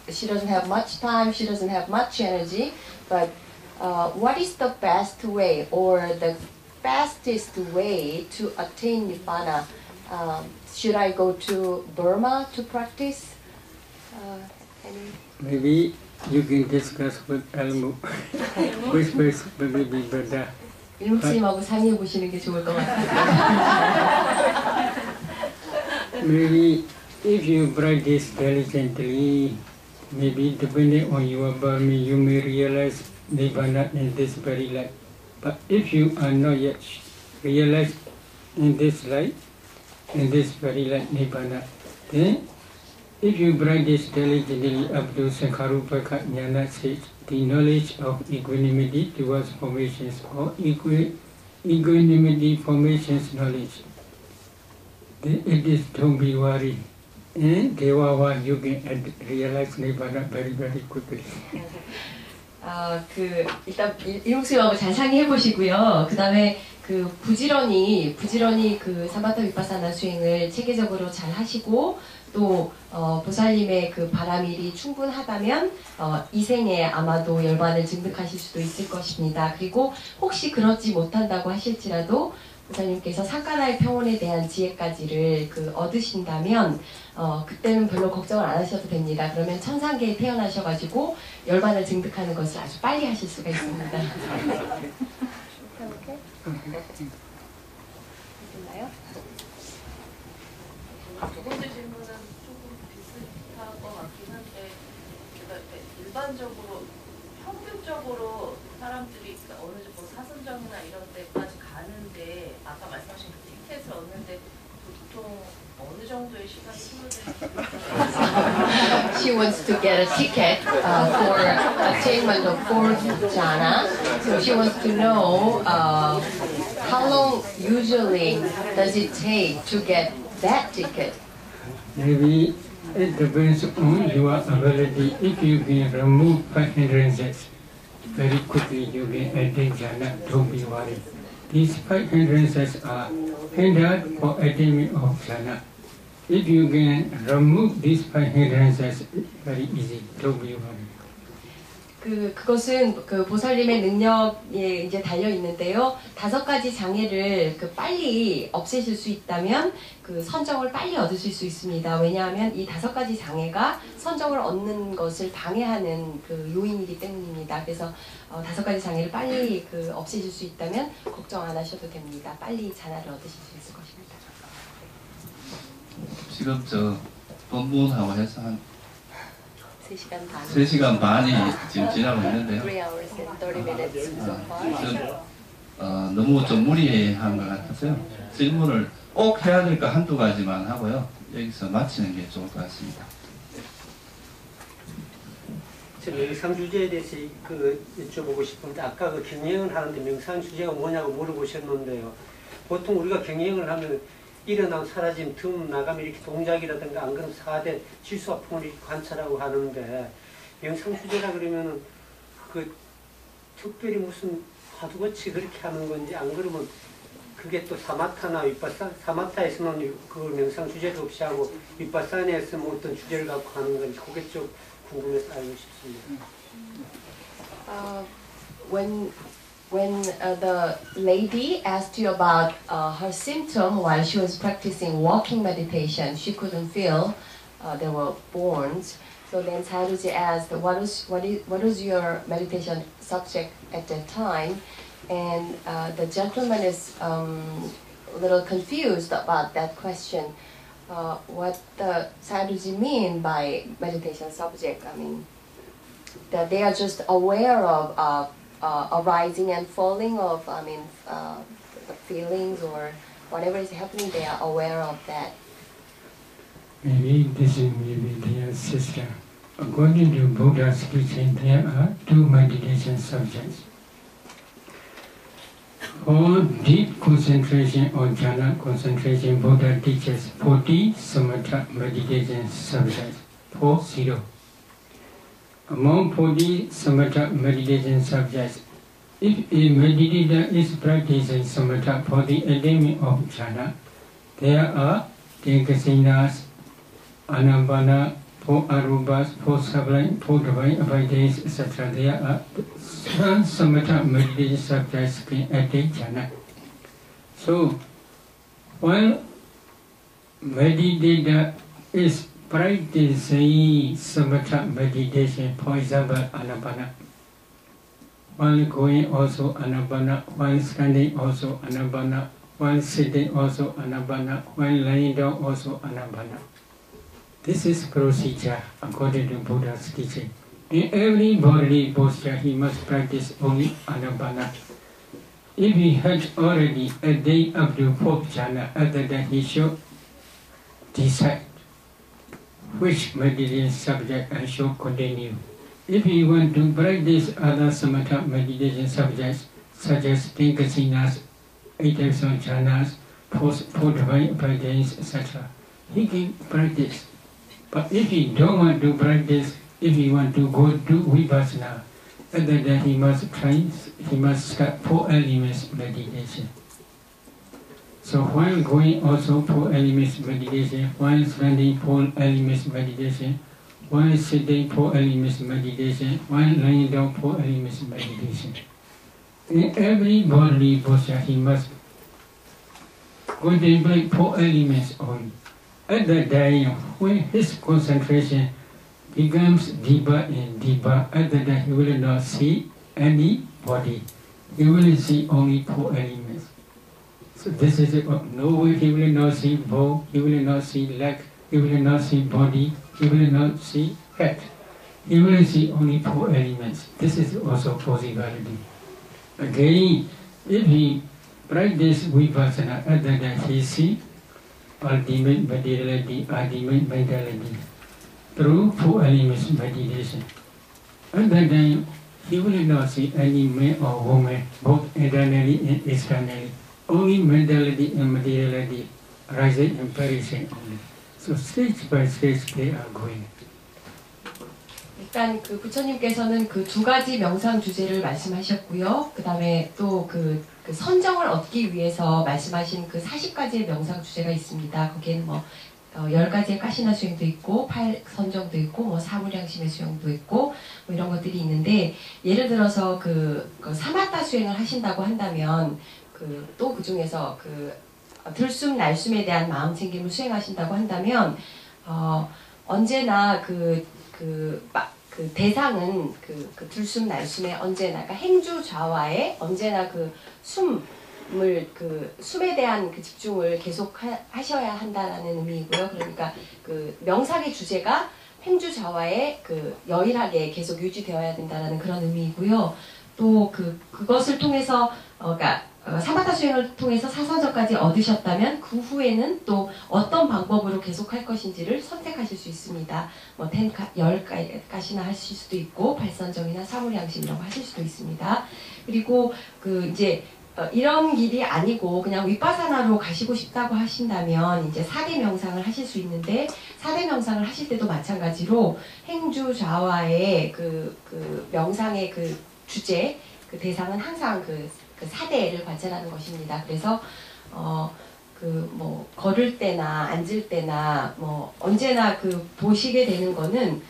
much time, she doesn't have much energy, but what is the best way or the fastest way to attain Nibbana? Should I go to Burma to practice? Maybe you can discuss with Elmo. Which place will be better? 일목스님하고 상의해 보시는 게 좋을 것 같아요. Maybe if you practice diligently, maybe depending on your Burma, you may realize Nibbana in this very life. But if you are not yet realized in this life, in this very life Nibbana, then if you practice diligently up to Sankharupaka Jnana stage, the knowledge of equanimity towards formations or equanimity formations knowledge, then it is don't be worried. And Devawa, you can realize Nibbana very, very quickly. 일단 일목스님하고 잘 상의해 보시고요. 그 다음에 부지런히 그 사마타 비파사나 수행을 체계적으로 잘 하시고 또 보살님의 그 바람일이 충분하다면 이 생에 아마도 열반을 증득하실 수도 있을 것입니다. 그리고 혹시 그렇지 못한다고 하실지라도 보살님께서 상가나의 평온에 대한 지혜까지를 얻으신다면 그때는 별로 걱정을 안 하셔도 됩니다. 그러면 천상계에 태어나셔가지고 열반을 증득하는 것을 아주 빨리 하실 수가 있습니다. 있나요? 두 번째 질문은 조금 비슷한 것 같긴 한데 일반적으로 평균적으로 사람들이 어느 정도 사선정이나 이런 데까지 가는데 아까 말씀하신 그 티켓을 얻는데 보통 어느 정도의 시간이 소요되는지 She wants to get a ticket for attainment of fourth jhana. So she wants to know how long usually does it take to get that ticket? Maybe it depends on your ability. If you can remove 5 hindrances, very quickly you can attain jhana, don't be worried. These 5 hindrances are hindered for attainment of jhana. If you can remove these 5 hindrances, very easy, don't be worried. 그것은 보살님의 능력에 이제 달려 있는데요. 5가지 장애를 빨리 없애실 수 있다면 선정을 빨리 얻으실 수 있습니다. 왜냐하면 이 5가지 장애가 선정을 얻는 것을 방해하는 요인이기 때문입니다. 그래서 5가지 장애를 빨리 없애실 수 있다면 걱정 안 하셔도 됩니다. 빨리 자나를 얻으실 수 있을 것입니다. 지금 법문하고 해서 한 3시간 반. 3시간 반이 지금 지나고 있는데요. 3 hours and 30 minutes so far. 너무 좀 무리한 것 같아서요. 질문을 꼭 해야 될까 한두 가지만 하고요. 여기서 마치는 게 좋을 것 같습니다. 저 명상 주제에 대해서 여쭤보고 싶은데 아까 경영을 하는데 명상 주제가 뭐냐고 물어보셨는데요. 보통 우리가 경영을 하면 일어나면 사라짐, 틈 나가면 이렇게 동작이라든가 안 그러면 4대 질소화풍을 이렇게 관찰하고 하는데 명상 주제라 그러면은 특별히 무슨 화두같이 그렇게 하는 건지 안 그러면 그게 또 사마타나 사마타에서는 그 명상 주제도 없이 하고 윗바사나에서는 어떤 주제를 갖고 하는 건지 그게 좀 궁금해서 알고 싶습니다. When the lady asked you about her symptom while she was practicing walking meditation, she couldn't feel there were bones. So then Sayadaw asked, what was your meditation subject at that time? And the gentleman is a little confused about that question. What the Sayadaw mean by meditation subject? I mean, that they are just aware of arising and falling of, the feelings or whatever is happening, they are aware of that. Maybe this is maybe their sister. According to Buddha's teaching, there are two meditation subjects. For deep concentration or jhana concentration, Buddha teaches 40 samatha meditation subjects, 40. Among 40 samatha meditation subjects, if a meditator is practicing samatha for the attainment of jhana, there are 10 kasinas, anapana, 4 arubas, 4 sublime, 4 divine abidance, etc. There are 7 samatha meditation subjects can attain jhana. So, while meditator is practicing samatha meditation, for example, anapana, while going also anapana, while standing also anapana, while sitting also anapana, while lying down also anapana. This is procedure according to Buddha's teaching. In every bodily posture, he must practice only anapana. If he had already attained up to 4th jhana, after that he should decide which meditation subject I should continue. If he want to practice other samatha meditation subjects, such as 10 kasinas, 8 types of jhanas, 4 divine abidance, etc., he can practice. But if he don't want to practice, if he want to go to vipassana, after that he must start 4 elements meditation. So while going also 4 elements meditation, while standing 4 elements meditation, while sitting 4 elements meditation, while lying down 4 elements meditation. In every bodily posture he must contemplate 4 elements only. At that time, when his concentration becomes deeper and deeper, at that time he will not see any body. He will see only 4 elements. So this is it. No way he will not see bone, he will not see leg, he will not see body, he will not see head. He will see only 4 elements. This is also possibility. Again, if he practice vipassana, at that time he see ultimate materiality, ultimate mentality through 4 elements meditation. At that time, he will not see any man or woman, both internally and externally. Only mentality and materiality rising and perishing only. So stage by stage they are going. 일단 그 부처님께서는 그 2가지 명상 주제를 말씀하셨고요. 그 다음에 또 그 선정을 얻기 위해서 말씀하신 그 40가지의 명상 주제가 있습니다. 거기에는 뭐 10가지의 가시나 수행도 있고 8선정도 있고 뭐 사무량심의 수행도 있고 뭐 이런 것들이 있는데, 예를 들어서 그 사마타 수행을 하신다고 한다면 또 그 중에서 들숨 날숨에 대한 마음 챙김을 수행하신다고 한다면 언제나 그 대상은 그 들숨 날숨에 언제나, 그러니까 행주 좌와에 언제나 그 숨에 대한 그 집중을 계속 하셔야 한다는 의미이고요. 그러니까 그 명상의 주제가 행주 좌와에 여일하게 계속 유지되어야 된다는 그런 의미이고요. 또 그것을 통해서 그러니까 사마타 수행을 통해서 4선정까지 얻으셨다면 그 후에는 또 어떤 방법으로 계속할 것인지를 선택하실 수 있습니다. 뭐 10가지나 하실 수도 있고 8선정이나 사무량심이라고 하실 수도 있습니다. 그리고 이제 이런 길이 아니고 그냥 윗바사나로 가시고 싶다고 하신다면 이제 4대 명상을 하실 수 있는데, 4대 명상을 하실 때도 마찬가지로 행주 좌와의 그 명상의 그 주제, 그 대상은 항상 그 사대를 관찰하는 것입니다. 그래서 그 뭐 걸을 때나 앉을 때나 뭐 언제나 그 보시게 되는 거는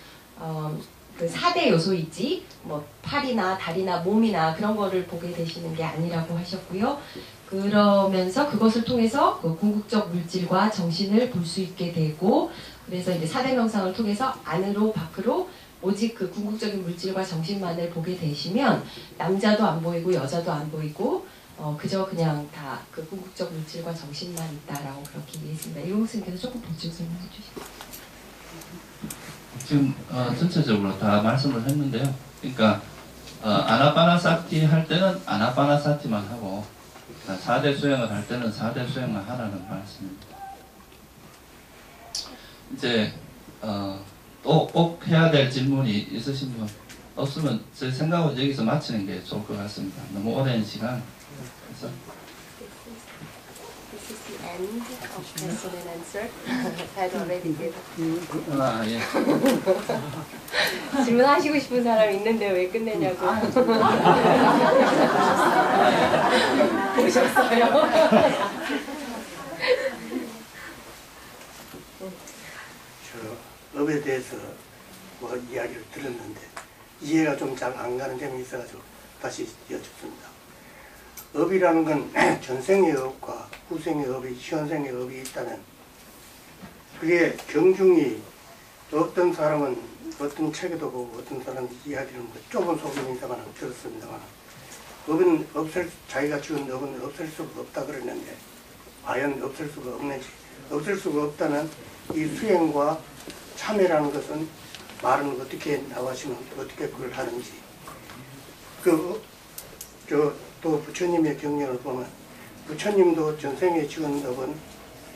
그 4대 요소이지 뭐 팔이나 다리나 몸이나 그런 거를 보게 되시는 게 아니라고 하셨고요. 그러면서 그것을 통해서 그 궁극적 물질과 정신을 볼 수 있게 되고, 그래서 이제 4대 명상을 통해서 안으로 밖으로 오직 그 궁극적인 물질과 정신만을 보게 되시면 남자도 안 보이고 여자도 안 보이고 그저 그냥 다 그 궁극적 물질과 정신만 있다라고 그렇게 이해했습니다. 이용 스님께서 조금 보충 설명해 주시죠. 지금 전체적으로 다 말씀을 했는데요. 그러니까 아나파나사티 할 때는 아나파나사티만 하고 4대 수행을 할 때는 4대 수행만 하라는 말씀입니다. 이제 또 꼭 해야 될 질문이 있으신 분 없으면 제 생각은 여기서 마치는 게 좋을 것 같습니다. 너무 오랜 시간. 그래서 This is the end of question and answer. I already did. 예. 질문하시고 싶은 사람 있는데 왜 끝내냐고. 보셨어요? 저 업에 대해서 뭐 이야기를 들었는데 이해가 좀 잘 안 가는 점이 있어가지고 다시 여쭙습니다. 업이라는 건 전생의 업과 후생의 업이, 현생의 업이 있다면 그게 경중이 어떤 사람은 어떤 책에도 보고 어떤 사람은 이야기를 뭐 좁은 소금이다만 들었습니다만 업은 자기가 지은 업은 없앨 수가 없다 그랬는데 과연 없앨 수가 없는지, 없앨 수가 없다는 이 수행과 참회라는 것은 말은 어떻게 나와시면 어떻게 그걸 하는지, 또 부처님의 경륜을 보면 부처님도 전생에 지은 업은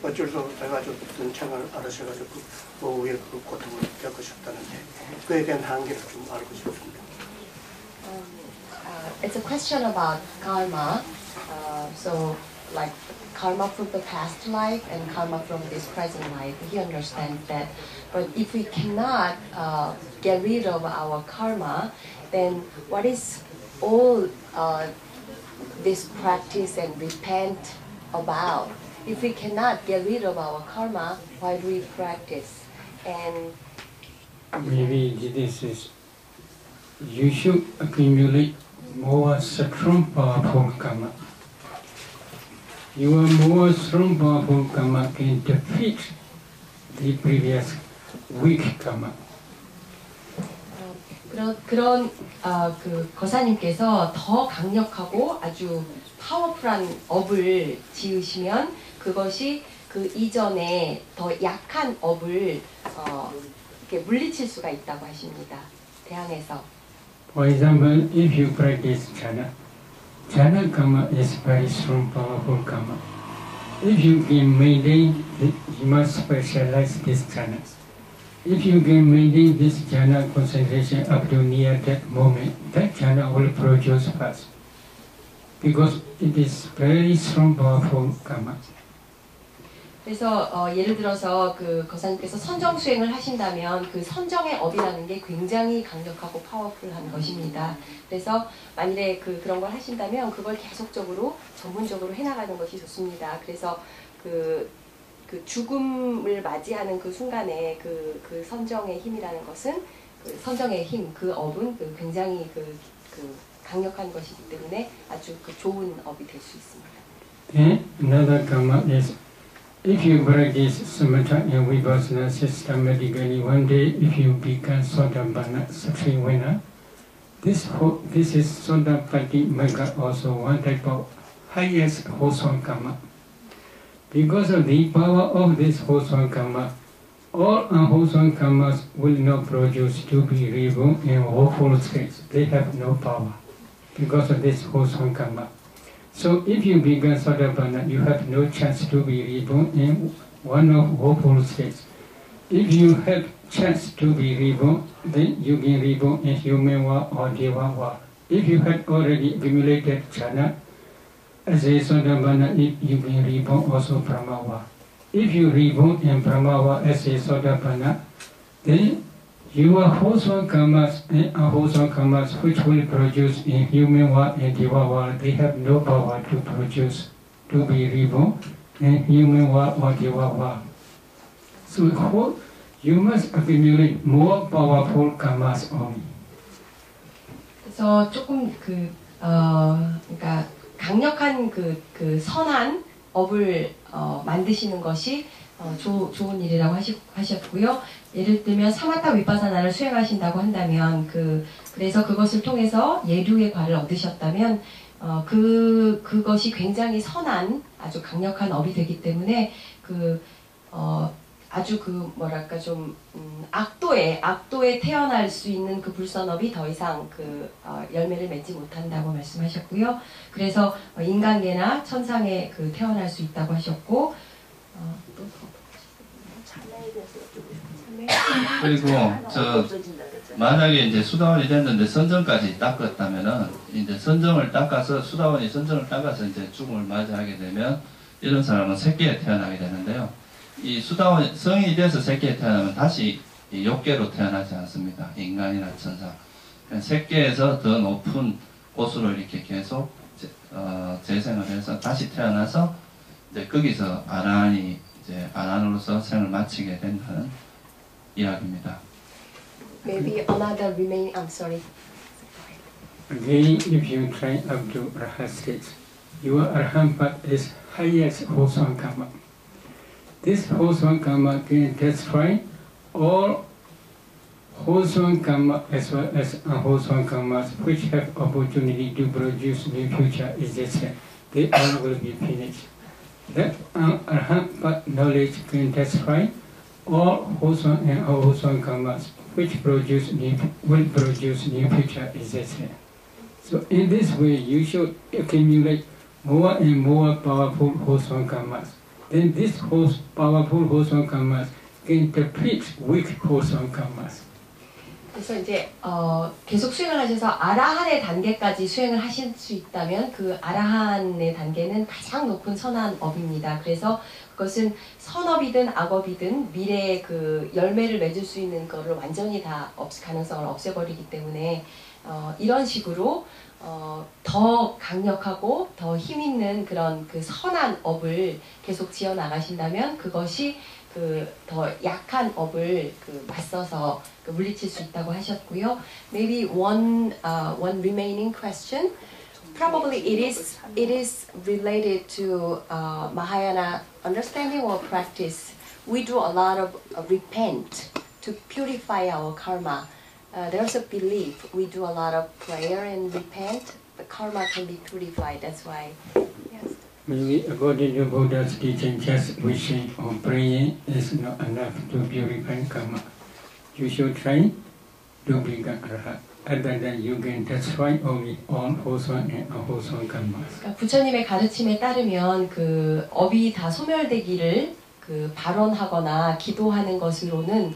어쩔 수 없어가지고 전창을 알으셔가지고 그 오후에 그 고통을 겪으셨다는데 그에 대한 한계를 좀 알고 싶습니다. It's a question about karma. So, like karma from the past life and karma from this present life. He understands that. But if we cannot get rid of our karma, then what is all this practice and repent about? If we cannot get rid of our karma, why do we practice? And maybe this is, you should accumulate more strong, powerful karma. Your more strong, powerful karma can defeat the previous weak karma. 그런 그 거사님께서 더 강력하고 아주 파워풀한 업을 지으시면 그것이 그 이전에 더 약한 업을 이렇게 물리칠 수가 있다고 하십니다. 대항해서. For example, if you practice jhana, jhana karma is very strong, powerful karma. If you can maintain, you must specialize this jhana. If you can maintain this jhana concentration up to near that moment, that jhana will produce fast. Because it is very strong, powerful karma. 그래서 예를 들어서 그 거사님께서 선정 수행을 하신다면 그 선정의 업이라는 게 굉장히 강력하고 파워풀한 것입니다. 그래서 만일에 그런 걸 하신다면 그걸 계속적으로 전문적으로 해나가는 것이 좋습니다. 그래서 그 죽음을 맞이하는 그 순간에 그 선정의 힘이라는 것은 그 선정의 힘, 그 업은 굉장히 그 강력한 것이기 때문에 아주 그 좋은 업이 될 수 있습니다. Another karma is if you practice samatha and vipassana systematically, one day if you become Sotapanna, Sakshivanna, this is Sotapatti Magga, also one type of highest wholesome karma. Because of the power of this wholesome karma, all unwholesome karmas will not produce to be reborn in woeful states. They have no power because of this wholesome karma. So if you become Sotapanna, you have no chance to be reborn in one of woeful states. If you have chance to be reborn, then you can reborn in human world or deva world. If you had already accumulated jhana, as a Sotapanna, you can reborn also Brahma world. If you reborn in Brahma world as a Sotapanna, then Your wholesome karmas and unwholesome karmas which will produce in human world and Deva world, they have no power to produce, to be reborn in human world or Deva world. So you must accumulate more powerful karmas only. 그래서 조금 그러니까 강력한 그 선한 업을 만드시는 것이 좋은 일이라고 하셨고요. 예를 들면 사마타 위파사나를 수행하신다고 한다면 그래서 그것을 통해서 예류의 과를 얻으셨다면 그것이 굉장히 선한 아주 강력한 업이 되기 때문에 아주 뭐랄까 좀 악도에 태어날 수 있는 그 불선업이 더 이상 열매를 맺지 못한다고 말씀하셨고요. 그래서 인간계나 천상에 태어날 수 있다고 하셨고 그리고 만약에 이제 수다원이 됐는데 선정까지 닦았다면은 이제 선정을 닦아서 수다원이 선정을 닦아서 이제 죽음을 맞이하게 되면 이런 사람은 새끼에 태어나게 되는데요. 이 수다원 성인이 돼서 새끼에 태어나면 다시 이 욕계로 태어나지 않습니다. 인간이나 천사. 새끼에서 더 높은 곳으로 이렇게 계속 재생을 해서 다시 태어나서 이제 거기서 아라한이 이제 아라한으로서 생을 마치게 된다는 이야기입니다. Maybe another remaining. I'm sorry. Again, if you try up to Arhat stage, your Arhat path is highest wholesome karma. This wholesome karma can destroy all wholesome karma as well as unwholesome karmas which have opportunity to produce new future existence. They all will be finished. That Arhat path knowledge can destroy all wholesome and unwholesome karmas which will produce new future existence. So in this way, you should accumulate more and more powerful wholesome karmas. Then this powerful wholesome karmas can defeat weak wholesome karmas. 그래서 이제 계속 수행을 하셔서 아라한의 단계까지 수행을 하실 수 있다면 그 아라한의 단계는 가장 높은 선한 업입니다. 그래서 그것은 선업이든 악업이든 미래의 그 열매를 맺을 수 있는 거를 완전히 다 가능성을 없애버리기 때문에 이런 식으로 더 강력하고 더 힘있는 그런 그 선한 업을 계속 지어 나가신다면 그것이 더 약한 업을 맞서서 물리칠 수 있다고 하셨고요. Maybe one remaining question. Probably it is related to Mahayana understanding or practice. We do a lot of repent to purify our karma. There's a belief we do a lot of prayer and repent, the karma can be purified. That's why. Yes. Maybe according to Buddha's teaching, just wishing or praying is not enough to purify karma. You should try to become Arhat. Other than you can destroy only all wholesome and unwholesome karmas. 그러니까 부처님의 가르침에 따르면 그 업이 다 소멸되기를 발언하거나 기도하는 것으로는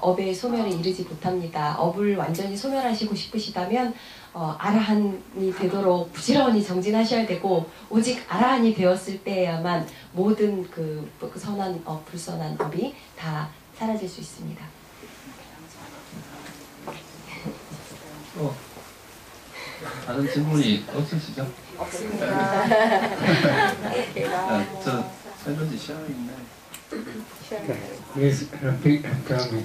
업의 소멸에 이르지 못합니다. 업을 완전히 소멸하시고 싶으시다면 아라한이 되도록 부지런히 정진하셔야 되고 오직 아라한이 되었을 때야만 모든 그 선한 업, 불선한 업이 다 사라질 수 있습니다. 다른 질문이 없으시죠? 없습니다. 저 설거지 시작인데. Please repeat after me.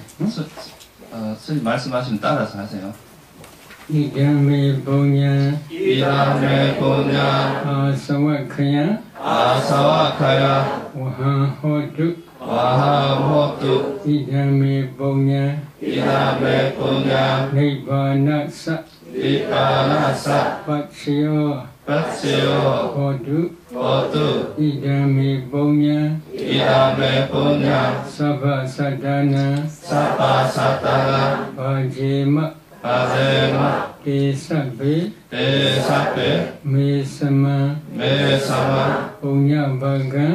스님 말씀하시면 따라서 하세요. Idame punya asawakaya wahahotu idame punya nibbanasa patsyo hotu idame punya sabha sadana bhajema Desabe Mesama Punya Baga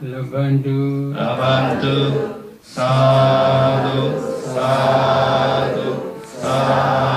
Labandu Sadhu Sadhu Sadhu